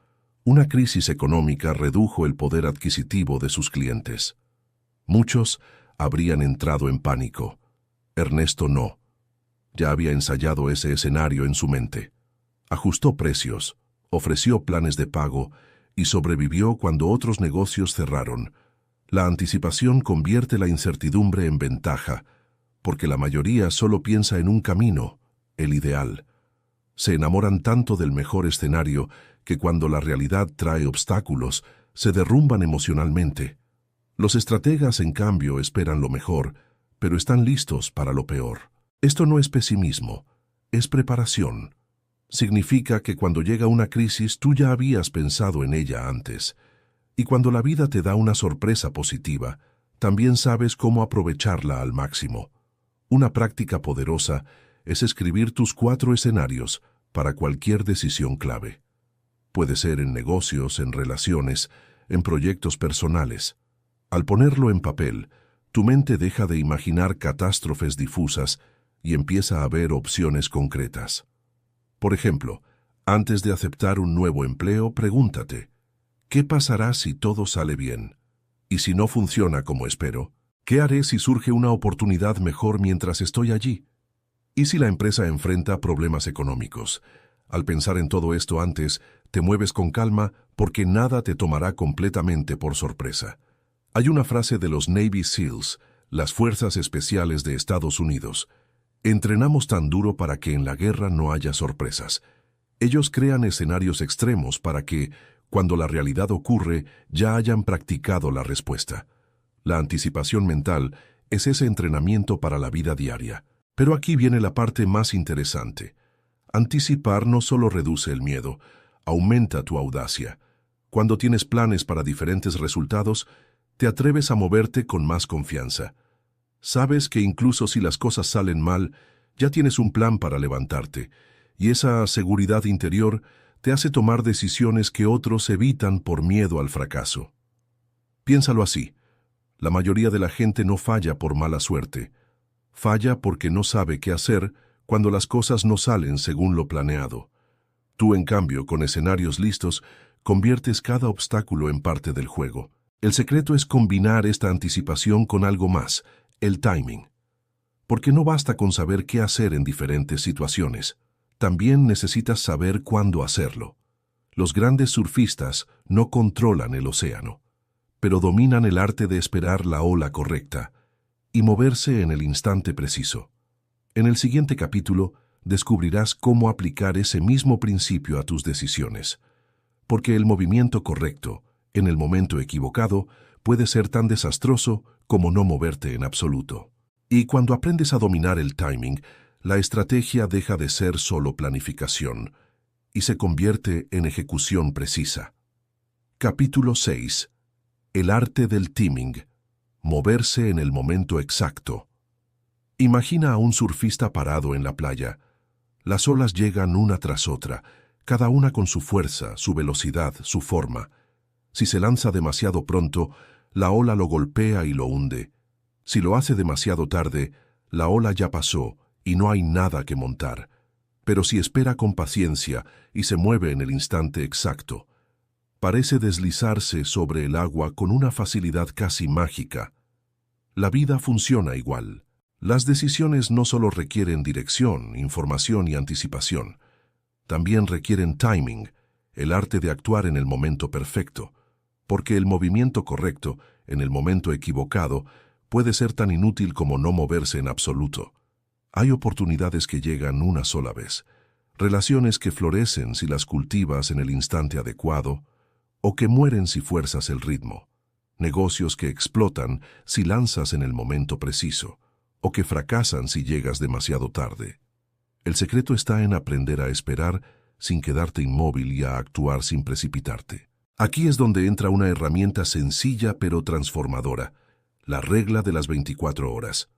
[SPEAKER 1] Una crisis económica redujo el poder adquisitivo de sus clientes. Muchos habrían entrado en pánico. Ernesto no. Ya había ensayado ese escenario en su mente. Ajustó precios, ofreció planes de pago y sobrevivió cuando otros negocios cerraron. La anticipación convierte la incertidumbre en ventaja, porque la mayoría solo piensa en un camino, el ideal. Se enamoran tanto del mejor escenario que cuando la realidad trae obstáculos, se derrumban emocionalmente. Los estrategas, en cambio, esperan lo mejor, pero están listos para lo peor. Esto no es pesimismo, es preparación. Significa que cuando llega una crisis tú ya habías pensado en ella antes. Y cuando la vida te da una sorpresa positiva, también sabes cómo aprovecharla al máximo. Una práctica poderosa es escribir tus 4 escenarios para cualquier decisión clave. Puede ser en negocios, en relaciones, en proyectos personales. Al ponerlo en papel, tu mente deja de imaginar catástrofes difusas y empieza a ver opciones concretas. Por ejemplo, antes de aceptar un nuevo empleo, pregúntate, ¿qué pasará si todo sale bien? Y si no funciona como espero, ¿qué haré si surge una oportunidad mejor mientras estoy allí? ¿Y si la empresa enfrenta problemas económicos? Al pensar en todo esto antes, te mueves con calma porque nada te tomará completamente por sorpresa. Hay una frase de los Navy SEALs, las Fuerzas Especiales de Estados Unidos. Entrenamos tan duro para que en la guerra no haya sorpresas. Ellos crean escenarios extremos para que, cuando la realidad ocurre, ya hayan practicado la respuesta. La anticipación mental es ese entrenamiento para la vida diaria. Pero aquí viene la parte más interesante. Anticipar no solo reduce el miedo, aumenta tu audacia. Cuando tienes planes para diferentes resultados, te atreves a moverte con más confianza. Sabes que incluso si las cosas salen mal, ya tienes un plan para levantarte, y esa seguridad interior te hace tomar decisiones que otros evitan por miedo al fracaso. Piénsalo así. La mayoría de la gente no falla por mala suerte. Falla porque no sabe qué hacer cuando las cosas no salen según lo planeado. Tú, en cambio, con escenarios listos, conviertes cada obstáculo en parte del juego. El secreto es combinar esta anticipación con algo más, el timing. Porque no basta con saber qué hacer en diferentes situaciones. También necesitas saber cuándo hacerlo. Los grandes surfistas no controlan el océano, pero dominan el arte de esperar la ola correcta y moverse en el instante preciso. En el siguiente capítulo descubrirás cómo aplicar ese mismo principio a tus decisiones, porque el movimiento correcto, en el momento equivocado, puede ser tan desastroso como no moverte en absoluto. Y cuando aprendes a dominar el timing, la estrategia deja de ser solo planificación y se convierte en ejecución precisa. Capítulo 6. El arte del timing. Moverse en el momento exacto. Imagina a un surfista parado en la playa. Las olas llegan una tras otra, cada una con su fuerza, su velocidad, su forma. Si se lanza demasiado pronto, la ola lo golpea y lo hunde. Si lo hace demasiado tarde, la ola ya pasó y no hay nada que montar. Pero si espera con paciencia y se mueve en el instante exacto, parece deslizarse sobre el agua con una facilidad casi mágica. La vida funciona igual. Las decisiones no solo requieren dirección, información y anticipación, también requieren timing, el arte de actuar en el momento perfecto, porque el movimiento correcto, en el momento equivocado, puede ser tan inútil como no moverse en absoluto. Hay oportunidades que llegan una sola vez, relaciones que florecen si las cultivas en el instante adecuado, o que mueren si fuerzas el ritmo, negocios que explotan si lanzas en el momento preciso, o que fracasan si llegas demasiado tarde. El secreto está en aprender a esperar sin quedarte inmóvil y a actuar sin precipitarte. Aquí es donde entra una herramienta sencilla pero transformadora, la regla de las 24 horas.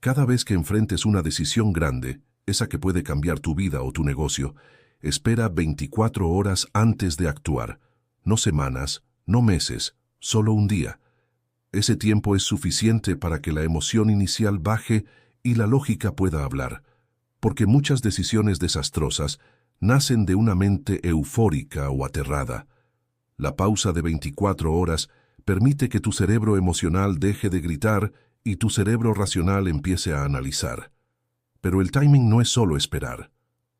[SPEAKER 1] Cada vez que enfrentes una decisión grande, esa que puede cambiar tu vida o tu negocio, espera 24 horas antes de actuar, no semanas, no meses, solo un día. Ese tiempo es suficiente para que la emoción inicial baje y la lógica pueda hablar, porque muchas decisiones desastrosas nacen de una mente eufórica o aterrada. La pausa de 24 horas permite que tu cerebro emocional deje de gritar y tu cerebro racional empiece a analizar. Pero el timing no es solo esperar,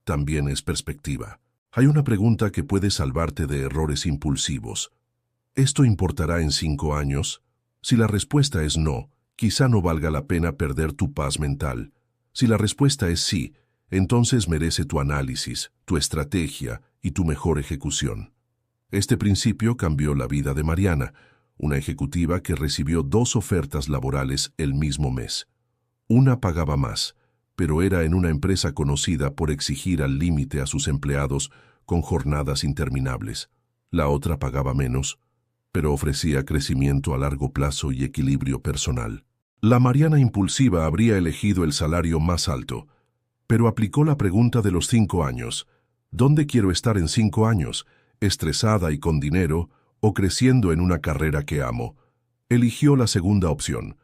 [SPEAKER 1] también es perspectiva. Hay una pregunta que puede salvarte de errores impulsivos. ¿Esto importará en 5 años? Si la respuesta es no, quizá no valga la pena perder tu paz mental. Si la respuesta es sí, entonces merece tu análisis, tu estrategia y tu mejor ejecución. Este principio cambió la vida de Mariana, una ejecutiva que recibió 2 ofertas laborales el mismo mes. Una pagaba más, pero era en una empresa conocida por exigir al límite a sus empleados con jornadas interminables. La otra pagaba menos, pero ofrecía crecimiento a largo plazo y equilibrio personal. La Mariana impulsiva habría elegido el salario más alto, pero aplicó la pregunta de los 5 años. ¿Dónde quiero estar en 5 años? ¿Estresada y con dinero o creciendo en una carrera que amo? Eligió la segunda opción.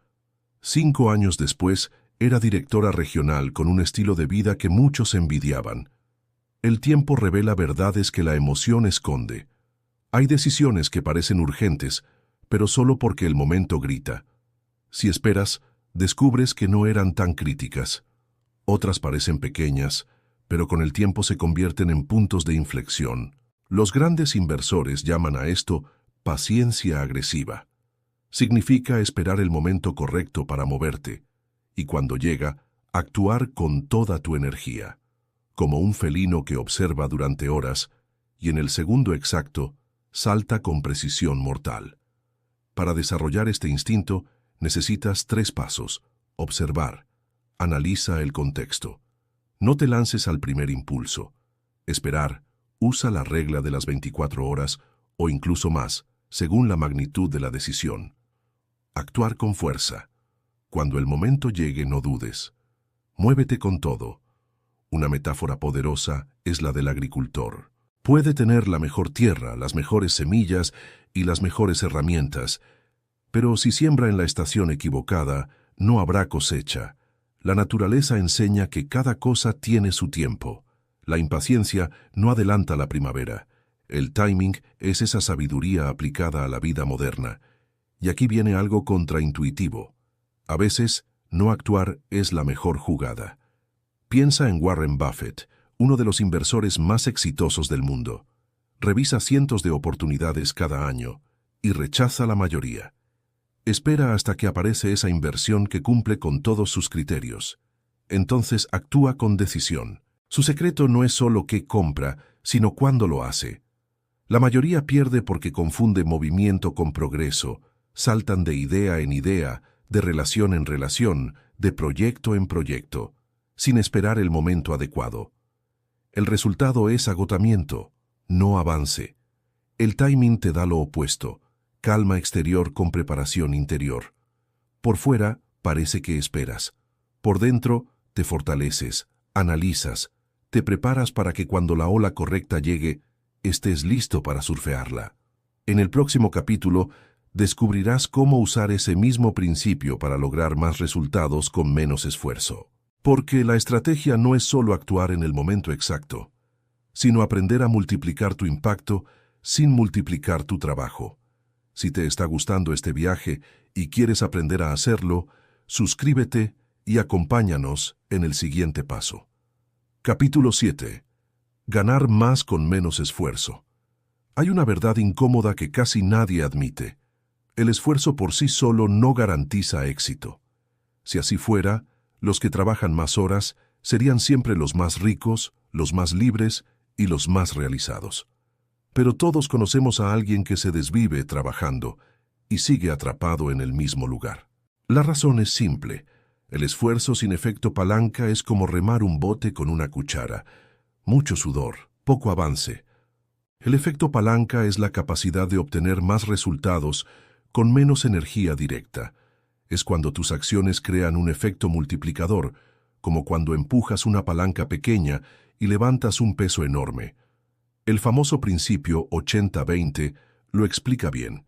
[SPEAKER 1] 5 años después, era directora regional con un estilo de vida que muchos envidiaban. El tiempo revela verdades que la emoción esconde. Hay decisiones que parecen urgentes, pero solo porque el momento grita. Si esperas, descubres que no eran tan críticas. Otras parecen pequeñas, pero con el tiempo se convierten en puntos de inflexión. Los grandes inversores llaman a esto paciencia agresiva. Significa esperar el momento correcto para moverte, y cuando llega, actuar con toda tu energía. como un felino que observa durante horas, y en el segundo exacto, salta con precisión mortal. Para desarrollar este instinto, necesitas 3 pasos. Observar. Analiza el contexto. No te lances al primer impulso. Esperar. Usa la regla de las 24 horas o incluso más, según la magnitud de la decisión. Actuar con fuerza. Cuando el momento llegue, no dudes. Muévete con todo. Una metáfora poderosa es la del agricultor. Puede tener la mejor tierra, las mejores semillas y las mejores herramientas, pero si siembra en la estación equivocada, no habrá cosecha. La naturaleza enseña que cada cosa tiene su tiempo. La impaciencia no adelanta la primavera. El timing es esa sabiduría aplicada a la vida moderna. Y aquí viene algo contraintuitivo. A veces, no actuar es la mejor jugada. Piensa en Warren Buffett, uno de los inversores más exitosos del mundo. Revisa cientos de oportunidades cada año y rechaza la mayoría. Espera hasta que aparece esa inversión que cumple con todos sus criterios. Entonces actúa con decisión. Su secreto no es solo qué compra, sino cuándo lo hace. La mayoría pierde porque confunde movimiento con progreso, saltan de idea en idea, de relación en relación, de proyecto en proyecto, sin esperar el momento adecuado. El resultado es agotamiento, no avance. El timing te da lo opuesto, calma exterior con preparación interior. Por fuera parece que esperas. Por dentro te fortaleces, analizas, te preparas para que cuando la ola correcta llegue, estés listo para surfearla. En el próximo capítulo, descubrirás cómo usar ese mismo principio para lograr más resultados con menos esfuerzo. Porque la estrategia no es solo actuar en el momento exacto, sino aprender a multiplicar tu impacto sin multiplicar tu trabajo. Si te está gustando este viaje y quieres aprender a hacerlo, suscríbete y acompáñanos en el siguiente paso. Capítulo 7. Ganar más con menos esfuerzo. Hay una verdad incómoda que casi nadie admite. El esfuerzo por sí solo no garantiza éxito. Si así fuera, los que trabajan más horas serían siempre los más ricos, los más libres y los más realizados. Pero todos conocemos a alguien que se desvive trabajando y sigue atrapado en el mismo lugar. La razón es simple. El esfuerzo sin efecto palanca es como remar un bote con una cuchara. Mucho sudor, poco avance. El efecto palanca es la capacidad de obtener más resultados con menos energía directa. Es cuando tus acciones crean un efecto multiplicador, como cuando empujas una palanca pequeña y levantas un peso enorme. El famoso principio 80-20 lo explica bien.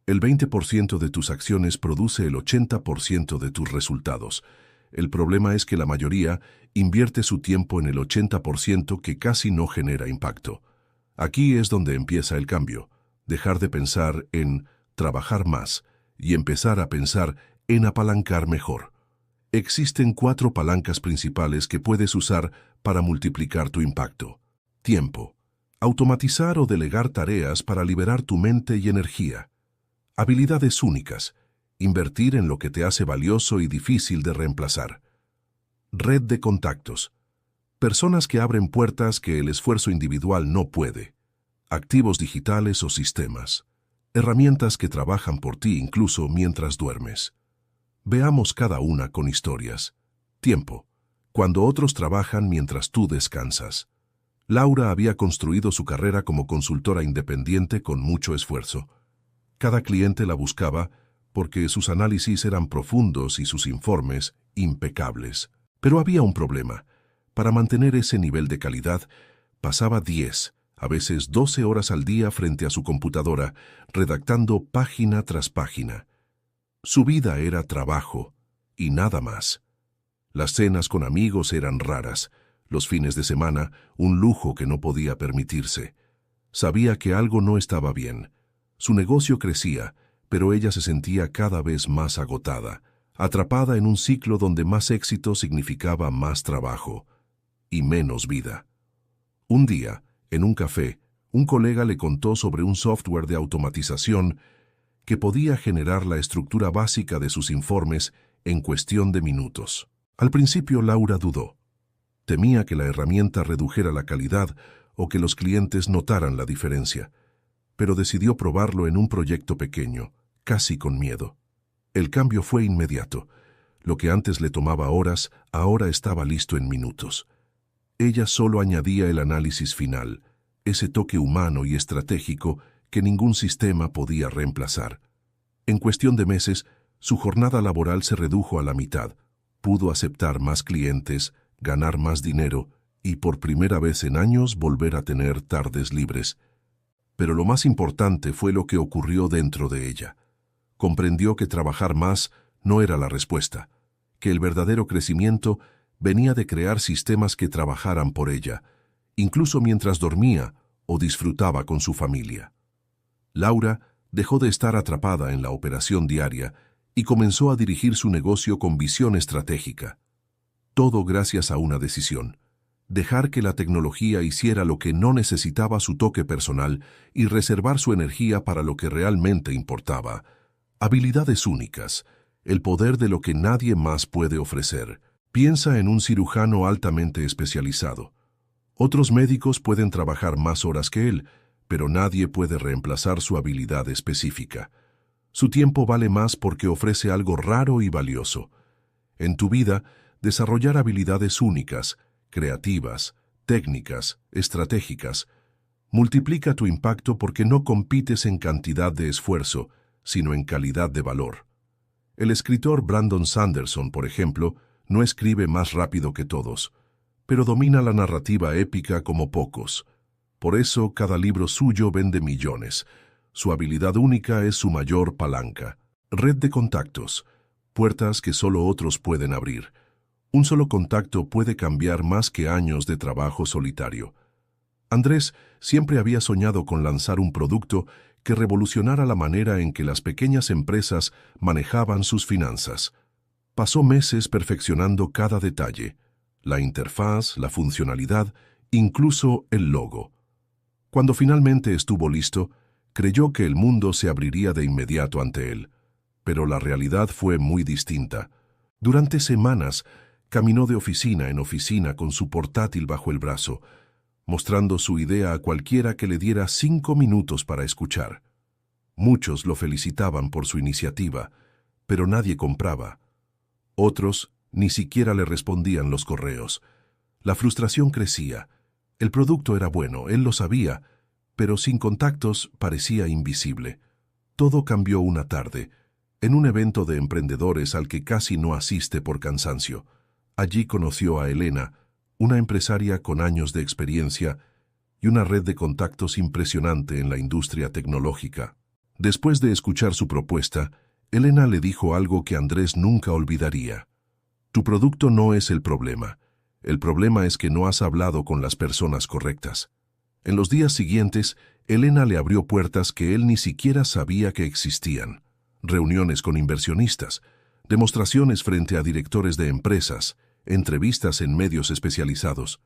[SPEAKER 1] El 20% de tus acciones produce el 80% de tus resultados. El problema es que la mayoría invierte su tiempo en el 80% que casi no genera impacto. Aquí es donde empieza el cambio. Dejar de pensar en trabajar más y empezar a pensar en apalancar mejor. Existen 4 palancas principales que puedes usar para multiplicar tu impacto. Tiempo. Automatizar o delegar tareas para liberar tu mente y energía. Habilidades únicas. Invertir en lo que te hace valioso y difícil de reemplazar. Red de contactos. Personas que abren puertas que el esfuerzo individual no puede. Activos digitales o sistemas. Herramientas que trabajan por ti incluso mientras duermes. Veamos cada una con historias. Tiempo. Cuando otros trabajan mientras tú descansas. Laura había construido su carrera como consultora independiente con mucho esfuerzo. Cada cliente la buscaba porque sus análisis eran profundos y sus informes impecables. Pero había un problema. Para mantener ese nivel de calidad, pasaba 10, a veces 12 horas al día frente a su computadora, redactando página tras página. Su vida era trabajo y nada más. Las cenas con amigos eran raras. Los fines de semana, un lujo que no podía permitirse. Sabía que algo no estaba bien. Su negocio crecía, pero ella se sentía cada vez más agotada, atrapada en un ciclo donde más éxito significaba más trabajo y menos vida. Un día, en un café, un colega le contó sobre un software de automatización que podía generar la estructura básica de sus informes en cuestión de minutos. Al principio Laura dudó. Temía que la herramienta redujera la calidad o que los clientes notaran la diferencia, pero decidió probarlo en un proyecto pequeño, casi con miedo. El cambio fue inmediato. Lo que antes le tomaba horas, ahora estaba listo en minutos. Ella solo añadía el análisis final, ese toque humano y estratégico que ningún sistema podía reemplazar. En cuestión de meses, su jornada laboral se redujo a la mitad. Pudo aceptar más clientes, ganar más dinero y por primera vez en años volver a tener tardes libres. Pero lo más importante fue lo que ocurrió dentro de ella. Comprendió que trabajar más no era la respuesta, que el verdadero crecimiento venía de crear sistemas que trabajaran por ella, incluso mientras dormía o disfrutaba con su familia. Laura dejó de estar atrapada en la operación diaria y comenzó a dirigir su negocio con visión estratégica. Todo gracias a una decisión: dejar que la tecnología hiciera lo que no necesitaba su toque personal y reservar su energía para lo que realmente importaba. Habilidades únicas, el poder de lo que nadie más puede ofrecer. Piensa en un cirujano altamente especializado. Otros médicos pueden trabajar más horas que él, pero nadie puede reemplazar su habilidad específica. Su tiempo vale más porque ofrece algo raro y valioso. En tu vida, desarrollar habilidades únicas, creativas, técnicas, estratégicas, multiplica tu impacto porque no compites en cantidad de esfuerzo, sino en calidad de valor. El escritor Brandon Sanderson, por ejemplo, no escribe más rápido que todos, pero domina la narrativa épica como pocos. Por eso cada libro suyo vende millones. Su habilidad única es su mayor palanca. Red de contactos, puertas que solo otros pueden abrir. Un solo contacto puede cambiar más que años de trabajo solitario. Andrés siempre había soñado con lanzar un producto que revolucionara la manera en que las pequeñas empresas manejaban sus finanzas. Pasó meses perfeccionando cada detalle: la interfaz, la funcionalidad, incluso el logo. Cuando finalmente estuvo listo, creyó que el mundo se abriría de inmediato ante él. Pero la realidad fue muy distinta. Durante semanas, caminó de oficina en oficina con su portátil bajo el brazo, mostrando su idea a cualquiera que le diera 5 minutos para escuchar. Muchos lo felicitaban por su iniciativa, pero nadie compraba. Otros ni siquiera le respondían los correos. La frustración crecía. El producto era bueno, él lo sabía, pero sin contactos parecía invisible. Todo cambió una tarde, en un evento de emprendedores al que casi no asiste por cansancio. Allí conoció a Elena, una empresaria con años de experiencia y una red de contactos impresionante en la industria tecnológica. Después de escuchar su propuesta, Elena le dijo algo que Andrés nunca olvidaría: tu producto no es el problema es que no has hablado con las personas correctas. En los días siguientes, Elena le abrió puertas que él ni siquiera sabía que existían: reuniones con inversionistas, demostraciones frente a directores de empresas, entrevistas en medios especializados.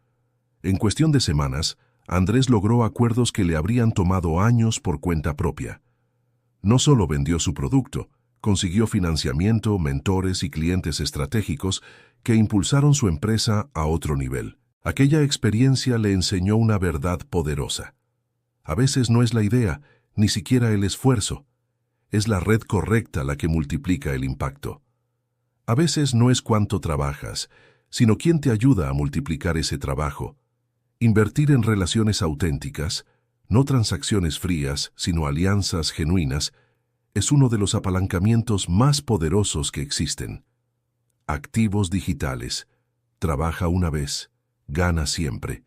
[SPEAKER 1] En cuestión de semanas, Andrés logró acuerdos que le habrían tomado años por cuenta propia. No solo vendió su producto, consiguió financiamiento, mentores y clientes estratégicos que impulsaron su empresa a otro nivel. Aquella experiencia le enseñó una verdad poderosa: a veces no es la idea, ni siquiera el esfuerzo, es la red correcta la que multiplica el impacto. A veces no es cuánto trabajas, sino quién te ayuda a multiplicar ese trabajo. Invertir en relaciones auténticas, no transacciones frías, sino alianzas genuinas, es uno de los apalancamientos más poderosos que existen. Activos digitales. Trabaja una vez, gana siempre.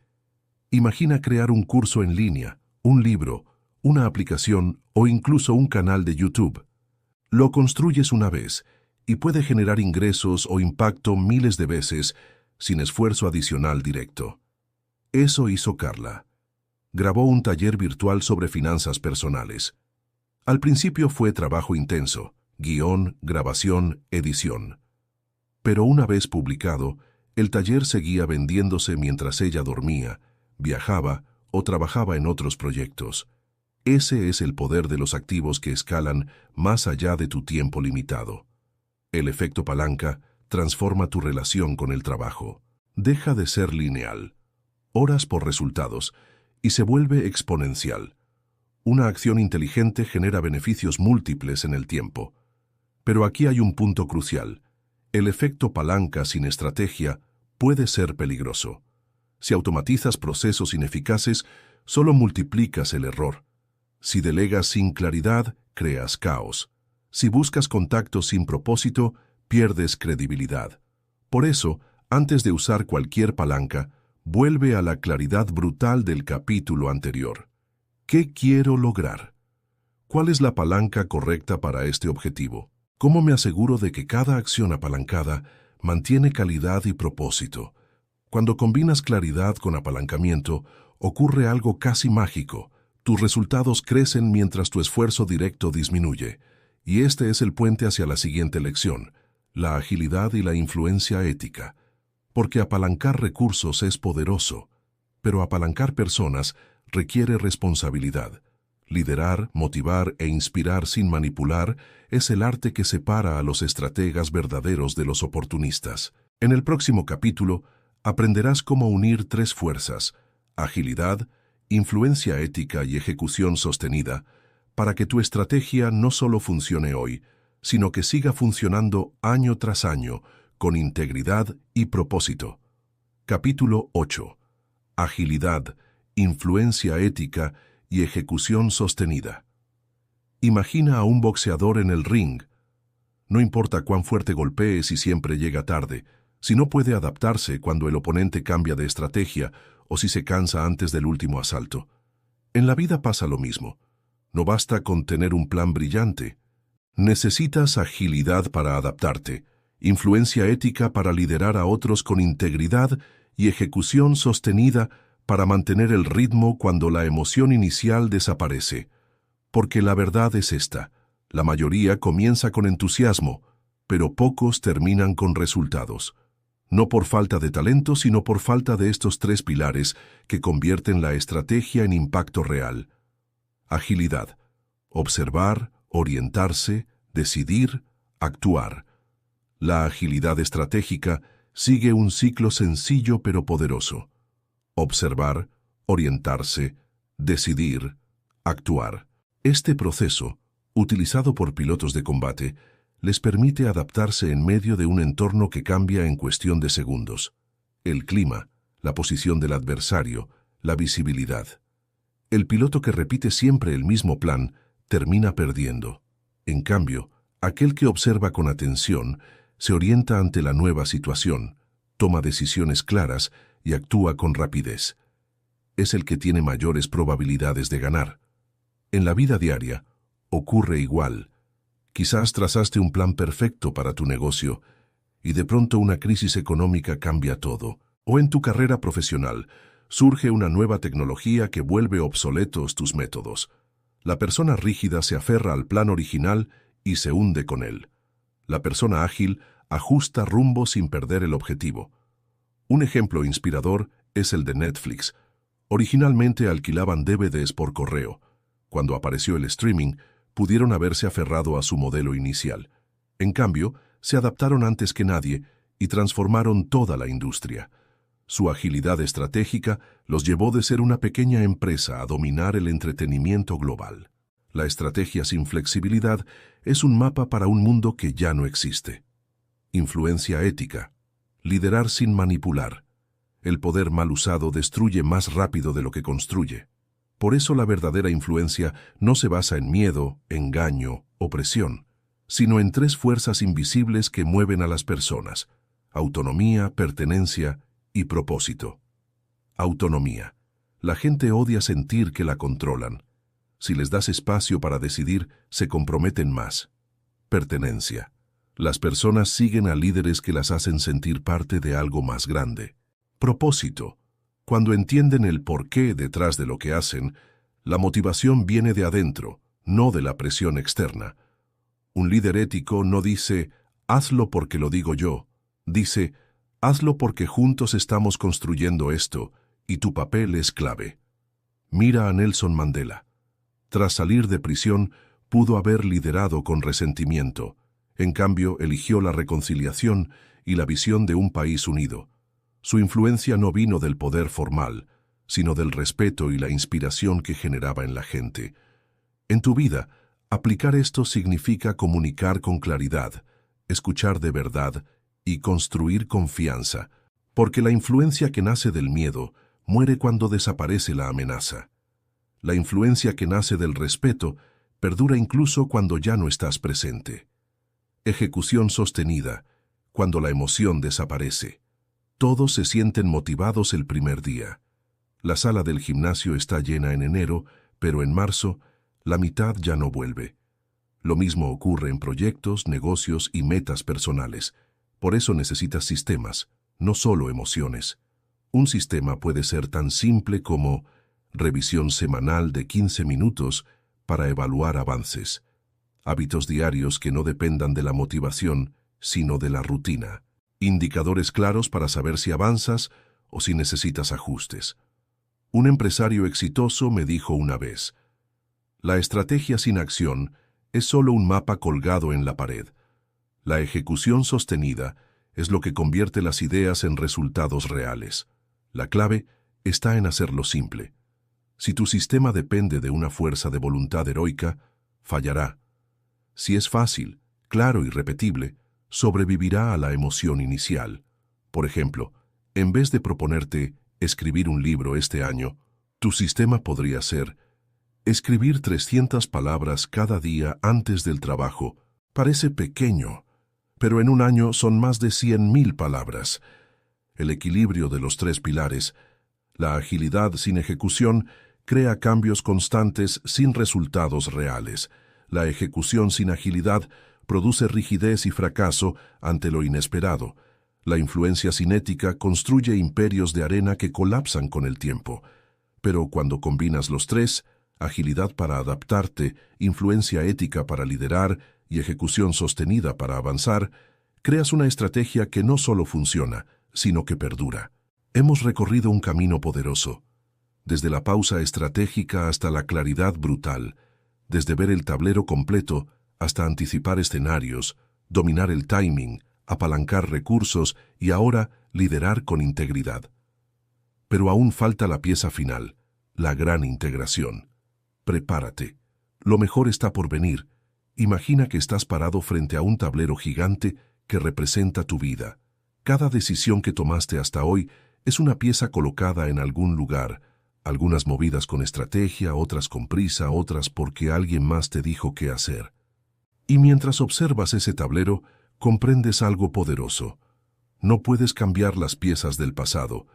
[SPEAKER 1] Imagina crear un curso en línea, un libro, una aplicación o incluso un canal de YouTube. Lo construyes una vez y puede generar ingresos o impacto miles de veces sin esfuerzo adicional directo. Eso hizo Carla. Grabó un taller virtual sobre finanzas personales. Al principio fue trabajo intenso: guión, grabación, edición. Pero una vez publicado, el taller seguía vendiéndose mientras ella dormía, viajaba o trabajaba en otros proyectos. Ese es el poder de los activos que escalan más allá de tu tiempo limitado. El efecto palanca transforma tu relación con el trabajo. deja de ser lineal, horas por resultados, y se vuelve exponencial. Una acción inteligente genera beneficios múltiples en el tiempo. Pero aquí hay un punto crucial. El efecto palanca sin estrategia puede ser peligroso. Si automatizas procesos ineficaces, solo multiplicas el error. Si delegas sin claridad, creas caos. Si buscas contactos sin propósito, pierdes credibilidad. Por eso, antes de usar cualquier palanca, vuelve a la claridad brutal del capítulo anterior. ¿Qué quiero lograr? ¿Cuál es la palanca correcta para este objetivo? ¿Cómo me aseguro de que cada acción apalancada mantiene calidad y propósito? Cuando combinas claridad con apalancamiento, ocurre algo casi mágico. Tus resultados crecen mientras tu esfuerzo directo disminuye. Y este es el puente hacia la siguiente lección: la agilidad y la influencia ética. Porque apalancar recursos es poderoso, pero apalancar personas requiere responsabilidad. Liderar, motivar e inspirar sin manipular es el arte que separa a los estrategas verdaderos de los oportunistas. En el próximo capítulo, aprenderás cómo unir tres fuerzas: agilidad, influencia ética y ejecución sostenida, para que tu estrategia no solo funcione hoy, sino que siga funcionando año tras año, con integridad y propósito. Capítulo 8. Agilidad, influencia ética y ejecución sostenida. Imagina a un boxeador en el ring. No importa cuán fuerte golpee si siempre llega tarde, si no puede adaptarse cuando el oponente cambia de estrategia o si se cansa antes del último asalto. En la vida pasa lo mismo. No basta con tener un plan brillante. Necesitas agilidad para adaptarte, influencia ética para liderar a otros con integridad y ejecución sostenida para mantener el ritmo cuando la emoción inicial desaparece. Porque la verdad es esta: la mayoría comienza con entusiasmo, pero pocos terminan con resultados. No por falta de talento, sino por falta de estos tres pilares que convierten la estrategia en impacto real. Agilidad: observar, orientarse, decidir, actuar. La agilidad estratégica sigue un ciclo sencillo pero poderoso: observar, orientarse, decidir, actuar. Este proceso, utilizado por pilotos de combate, les permite adaptarse en medio de un entorno que cambia en cuestión de segundos: el clima, la posición del adversario, la visibilidad. El piloto que repite siempre el mismo plan termina perdiendo. En cambio, aquel que observa con atención se orienta ante la nueva situación, toma decisiones claras y actúa con rapidez. Es el que tiene mayores probabilidades de ganar. En la vida diaria, ocurre igual. Quizás trazaste un plan perfecto para tu negocio y de pronto una crisis económica cambia todo. O en tu carrera profesional, surge una nueva tecnología que vuelve obsoletos tus métodos. La persona rígida se aferra al plan original y se hunde con él. La persona ágil ajusta rumbo sin perder el objetivo. Un ejemplo inspirador es el de Netflix. Originalmente alquilaban DVDs por correo. Cuando apareció el streaming, pudieron haberse aferrado a su modelo inicial. En cambio, se adaptaron antes que nadie y transformaron toda la industria. Su agilidad estratégica los llevó de ser una pequeña empresa a dominar el entretenimiento global. La estrategia sin flexibilidad es un mapa para un mundo que ya no existe. Influencia ética. Liderar sin manipular. El poder mal usado destruye más rápido de lo que construye. Por eso la verdadera influencia no se basa en miedo, engaño o presión, sino en tres fuerzas invisibles que mueven a las personas: autonomía, pertenencia y propósito. Autonomía. La gente odia sentir que la controlan. Si les das espacio para decidir, se comprometen más. Pertenencia. Las personas siguen a líderes que las hacen sentir parte de algo más grande. Propósito. Cuando entienden el porqué detrás de lo que hacen, la motivación viene de adentro, no de la presión externa. Un líder ético no dice, hazlo porque lo digo yo. Dice, hazlo porque juntos estamos construyendo esto y tu papel es clave. Mira a Nelson Mandela. Tras salir de prisión, pudo haber liderado con resentimiento. En cambio, eligió la reconciliación y la visión de un país unido. Su influencia no vino del poder formal, sino del respeto y la inspiración que generaba en la gente. En tu vida, aplicar esto significa comunicar con claridad, escuchar de verdad y construir confianza, porque la influencia que nace del miedo muere cuando desaparece la amenaza. La influencia que nace del respeto perdura incluso cuando ya no estás presente. Ejecución sostenida, cuando la emoción desaparece. Todos se sienten motivados el primer día. La sala del gimnasio está llena en enero, pero en marzo, la mitad ya no vuelve. Lo mismo ocurre en proyectos, negocios y metas personales. Por eso necesitas sistemas, no solo emociones. Un sistema puede ser tan simple como revisión semanal de 15 minutos para evaluar avances. Hábitos diarios que no dependan de la motivación, sino de la rutina. Indicadores claros para saber si avanzas o si necesitas ajustes. Un empresario exitoso me dijo una vez: la estrategia sin acción es solo un mapa colgado en la pared. La ejecución sostenida es lo que convierte las ideas en resultados reales. La clave está en hacerlo simple. Si tu sistema depende de una fuerza de voluntad heroica, fallará. Si es fácil, claro y repetible, sobrevivirá a la emoción inicial. Por ejemplo, en vez de proponerte escribir un libro este año, tu sistema podría ser escribir 300 palabras cada día antes del trabajo. Parece pequeño, pero en un año son más de 100.000 palabras. El equilibrio de los tres pilares, la agilidad sin ejecución, crea cambios constantes sin resultados reales. La ejecución sin agilidad produce rigidez y fracaso ante lo inesperado. La influencia cinética construye imperios de arena que colapsan con el tiempo. Pero cuando combinas los tres, agilidad para adaptarte, influencia ética para liderar y ejecución sostenida para avanzar, creas una estrategia que no solo funciona, sino que perdura. Hemos recorrido un camino poderoso, desde la pausa estratégica hasta la claridad brutal, desde ver el tablero completo hasta anticipar escenarios, dominar el timing, apalancar recursos y ahora liderar con integridad. Pero aún falta la pieza final, la gran integración. Prepárate. Lo mejor está por venir. Imagina que estás parado frente a un tablero gigante que representa tu vida. Cada decisión que tomaste hasta hoy es una pieza colocada en algún lugar, algunas movidas con estrategia, otras con prisa, otras porque alguien más te dijo qué hacer. Y mientras observas ese tablero, comprendes algo poderoso. No puedes cambiar las piezas del pasado,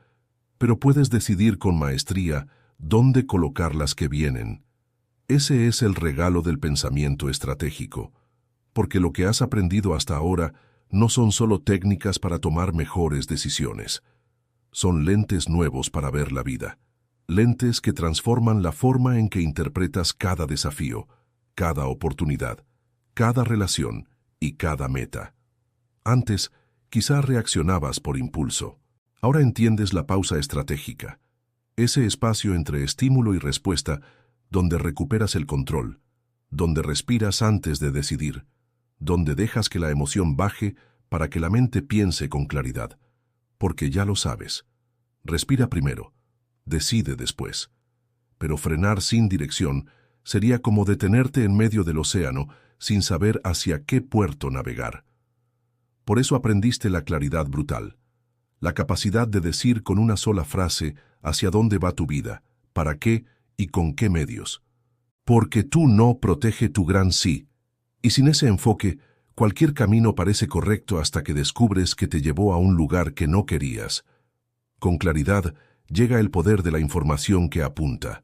[SPEAKER 1] pero puedes decidir con maestría dónde colocar las que vienen. Ese es el regalo del pensamiento estratégico, porque lo que has aprendido hasta ahora no son solo técnicas para tomar mejores decisiones. Son lentes nuevos para ver la vida, lentes que transforman la forma en que interpretas cada desafío, cada oportunidad, cada relación y cada meta. Antes, quizá reaccionabas por impulso. Ahora entiendes la pausa estratégica, ese espacio entre estímulo y respuesta donde recuperas el control, donde respiras antes de decidir, donde dejas que la emoción baje para que la mente piense con claridad. Porque ya lo sabes. Respira primero, decide después. Pero frenar sin dirección sería como detenerte en medio del océano sin saber hacia qué puerto navegar. Por eso aprendiste la claridad brutal, la capacidad de decir con una sola frase hacia dónde va tu vida, para qué y con qué medios. Porque tú no protege tu gran sí, y sin ese enfoque, cualquier camino parece correcto hasta que descubres que te llevó a un lugar que no querías. Con claridad llega el poder de la información que apunta.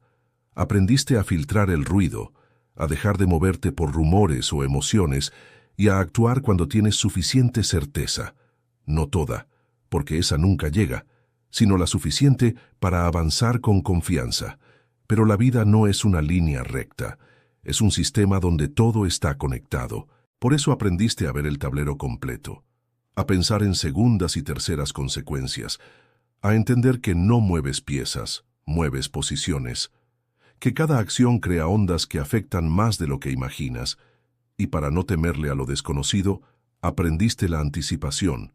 [SPEAKER 1] Aprendiste a filtrar el ruido, a dejar de moverte por rumores o emociones y a actuar cuando tienes suficiente certeza. No toda, porque esa nunca llega, sino la suficiente para avanzar con confianza. Pero la vida no es una línea recta, es un sistema donde todo está conectado. Por eso aprendiste a ver el tablero completo, a pensar en segundas y terceras consecuencias, a entender que no mueves piezas, mueves posiciones, que cada acción crea ondas que afectan más de lo que imaginas, y para no temerle a lo desconocido, aprendiste la anticipación,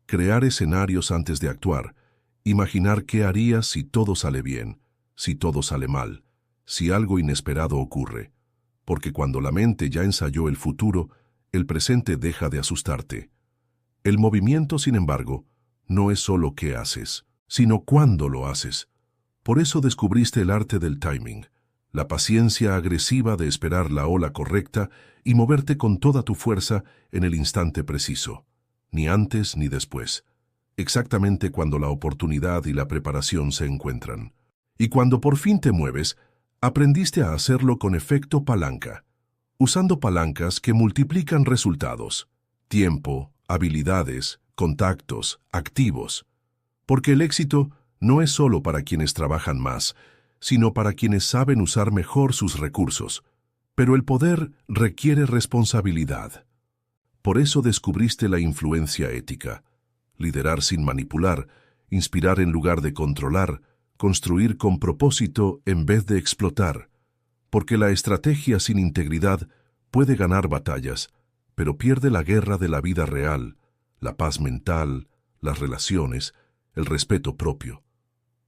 [SPEAKER 1] crear escenarios antes de actuar, Imaginar qué harías si todo sale bien, si todo sale mal, si algo inesperado ocurre. Porque cuando la mente ya ensayó el futuro, el presente deja de asustarte. El movimiento, sin embargo, no es solo qué haces, sino cuándo lo haces. Por eso descubriste el arte del timing, la paciencia agresiva de esperar la ola correcta y moverte con toda tu fuerza en el instante preciso, ni antes ni después, exactamente cuando la oportunidad y la preparación se encuentran. Y cuando por fin te mueves, aprendiste a hacerlo con efecto palanca, usando palancas que multiplican resultados, tiempo, habilidades, contactos, activos. Porque el éxito no es solo para quienes trabajan más, sino para quienes saben usar mejor sus recursos. Pero el poder requiere responsabilidad. Por eso descubriste la influencia ética. Liderar sin manipular, inspirar en lugar de controlar, construir con propósito en vez de explotar. Porque la estrategia sin integridad puede ganar batallas, pero pierde la guerra de la vida real, la paz mental, las relaciones, el respeto propio.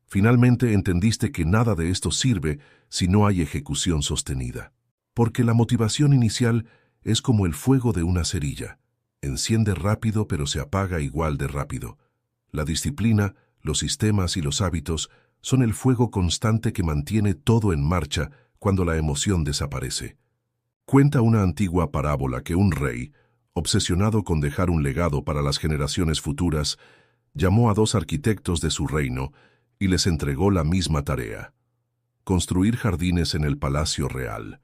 [SPEAKER 1] Finalmente entendiste que nada de esto sirve si no hay ejecución sostenida. Porque la motivación inicial es como el fuego de una cerilla. Enciende rápido pero se apaga igual de rápido. La disciplina, los sistemas y los hábitos son el fuego constante que mantiene todo en marcha cuando la emoción desaparece. Cuenta una antigua parábola que un rey, obsesionado con dejar un legado para las generaciones futuras, llamó a 2 arquitectos de su reino y les entregó la misma tarea: construir jardines en el palacio real.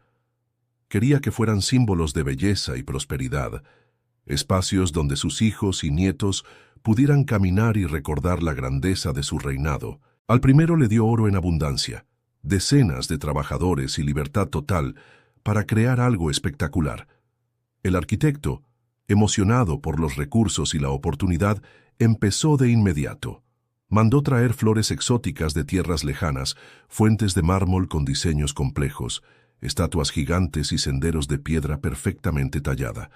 [SPEAKER 1] Quería que fueran símbolos de belleza y prosperidad, espacios donde sus hijos y nietos pudieran caminar y recordar la grandeza de su reinado. Al primero le dio oro en abundancia, decenas de trabajadores y libertad total para crear algo espectacular. El arquitecto, emocionado por los recursos y la oportunidad, empezó de inmediato. Mandó traer flores exóticas de tierras lejanas, fuentes de mármol con diseños complejos, estatuas gigantes y senderos de piedra perfectamente tallada.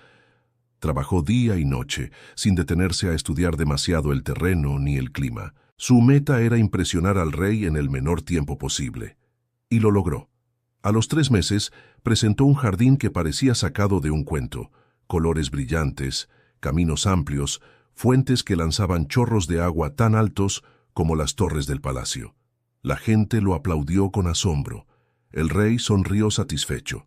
[SPEAKER 1] Trabajó día y noche, sin detenerse a estudiar demasiado el terreno ni el clima. Su meta era impresionar al rey en el menor tiempo posible. Y lo logró. A los 3 meses, presentó un jardín que parecía sacado de un cuento: colores brillantes, caminos amplios, fuentes que lanzaban chorros de agua tan altos como las torres del palacio. La gente lo aplaudió con asombro. El rey sonrió satisfecho.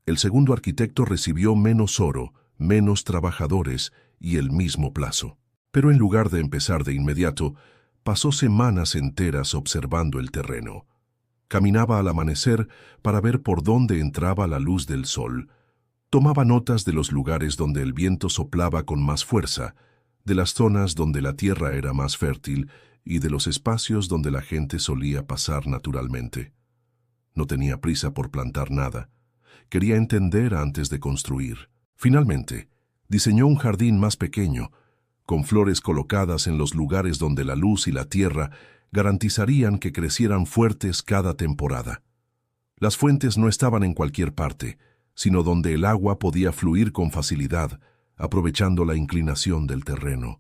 [SPEAKER 1] El segundo arquitecto recibió menos oro, menos trabajadores y el mismo plazo. Pero en lugar de empezar de inmediato, pasó semanas enteras observando el terreno. Caminaba al amanecer para ver por dónde entraba la luz del sol. Tomaba notas de los lugares donde el viento soplaba con más fuerza, de las zonas donde la tierra era más fértil y de los espacios donde la gente solía pasar naturalmente. No tenía prisa por plantar nada. Quería entender antes de construir. Finalmente, diseñó un jardín más pequeño, con flores colocadas en los lugares donde la luz y la tierra garantizarían que crecieran fuertes cada temporada. Las fuentes no estaban en cualquier parte, sino donde el agua podía fluir con facilidad, aprovechando la inclinación del terreno.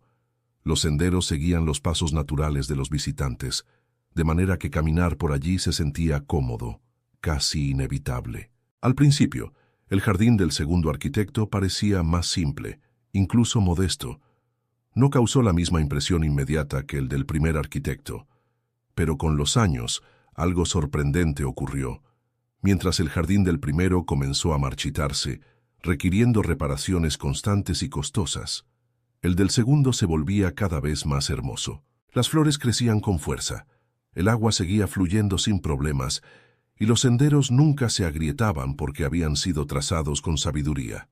[SPEAKER 1] Los senderos seguían los pasos naturales de los visitantes, de manera que caminar por allí se sentía cómodo, casi inevitable. Al principio, el jardín del segundo arquitecto parecía más simple, incluso modesto. No causó la misma impresión inmediata que el del primer arquitecto. Pero con los años, algo sorprendente ocurrió. Mientras el jardín del primero comenzó a marchitarse, requiriendo reparaciones constantes y costosas, el del segundo se volvía cada vez más hermoso. Las flores crecían con fuerza, el agua seguía fluyendo sin problemas, y los senderos nunca se agrietaban porque habían sido trazados con sabiduría.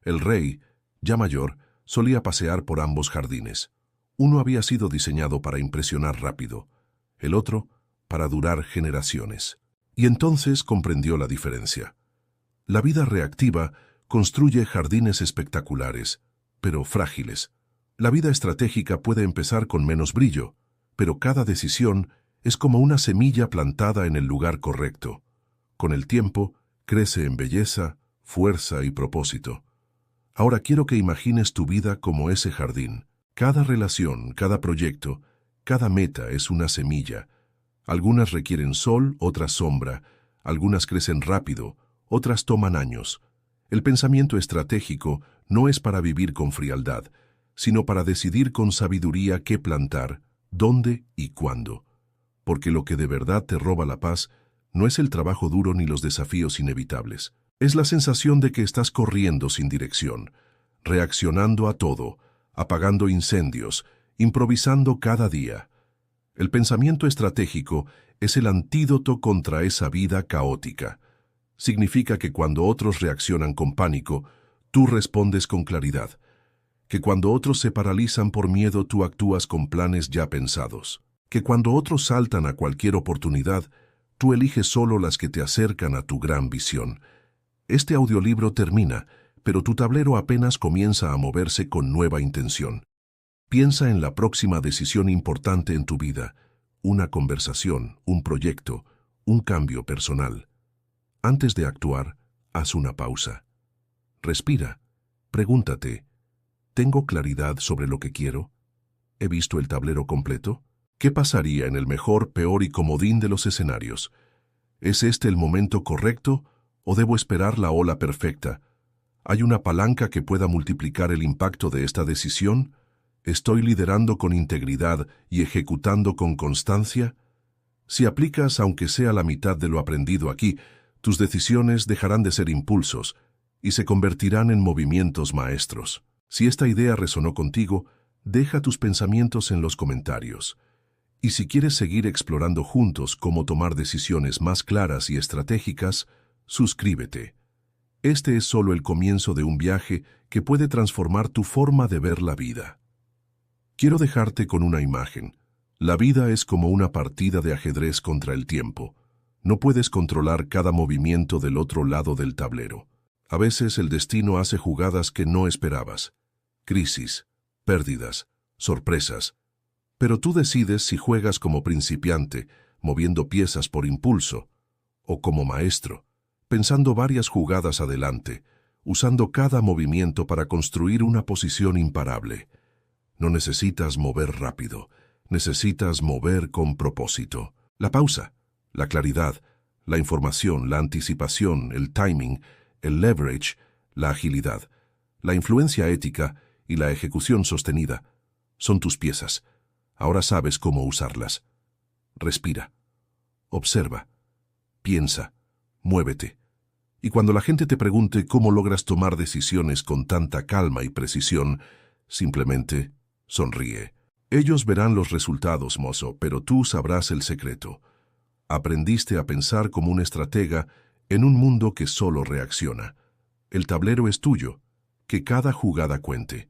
[SPEAKER 1] El rey, ya mayor, solía pasear por ambos jardines. Uno había sido diseñado para impresionar rápido, el otro para durar generaciones. Y entonces comprendió la diferencia. La vida reactiva construye jardines espectaculares, pero frágiles. La vida estratégica puede empezar con menos brillo, pero cada decisión es como una semilla plantada en el lugar correcto. Con el tiempo, crece en belleza, fuerza y propósito. Ahora quiero que imagines tu vida como ese jardín. Cada relación, cada proyecto, Cada meta es una semilla. Algunas requieren sol, otras sombra. Algunas crecen rápido, otras toman años. El pensamiento estratégico no es para vivir con frialdad, sino para decidir con sabiduría qué plantar, dónde y cuándo. Porque lo que de verdad te roba la paz no es el trabajo duro ni los desafíos inevitables. Es la sensación de que estás corriendo sin dirección, reaccionando a todo, apagando incendios, improvisando cada día. El pensamiento estratégico es el antídoto contra esa vida caótica. Significa que cuando otros reaccionan con pánico, tú respondes con claridad. Que cuando otros se paralizan por miedo, tú actúas con planes ya pensados. Que cuando otros saltan a cualquier oportunidad, tú eliges solo las que te acercan a tu gran visión. Este audiolibro termina, pero tu tablero apenas comienza a moverse con nueva intención. Piensa en la próxima decisión importante en tu vida, una conversación, un proyecto, un cambio personal. Antes de actuar, haz una pausa. Respira. Pregúntate, ¿tengo claridad sobre lo que quiero? ¿He visto el tablero completo? ¿Qué pasaría en el mejor, peor y comodín de los escenarios? ¿Es este el momento correcto o debo esperar la ola perfecta? ¿Hay una palanca que pueda multiplicar el impacto de esta decisión? ¿Estoy liderando con integridad y ejecutando con constancia? Si aplicas aunque sea la mitad de lo aprendido aquí, tus decisiones dejarán de ser impulsos y se convertirán en movimientos maestros. Si esta idea resonó contigo, deja tus pensamientos en los comentarios. Y si quieres seguir explorando juntos cómo tomar decisiones más claras y estratégicas, suscríbete. Este es solo el comienzo de un viaje que puede transformar tu forma de ver la vida. Quiero dejarte con una imagen. La vida es como una partida de ajedrez contra el tiempo. No puedes controlar cada movimiento del otro lado del tablero. A veces el destino hace jugadas que no esperabas. Crisis, pérdidas, sorpresas. Pero tú decides si juegas como principiante, moviendo piezas por impulso, o como maestro, pensando varias jugadas adelante, usando cada movimiento para construir una posición imparable. No necesitas mover rápido, necesitas mover con propósito. La pausa, la claridad, la información, la anticipación, el timing, el leverage, la agilidad, la influencia ética y la ejecución sostenida son tus piezas. Ahora sabes cómo usarlas. Respira, observa, piensa, muévete. Y cuando la gente te pregunte cómo logras tomar decisiones con tanta calma y precisión, simplemente sonríe. Ellos verán los resultados, mozo, pero tú sabrás el secreto. Aprendiste a pensar como un estratega en un mundo que solo reacciona. El tablero es tuyo, que cada jugada cuente.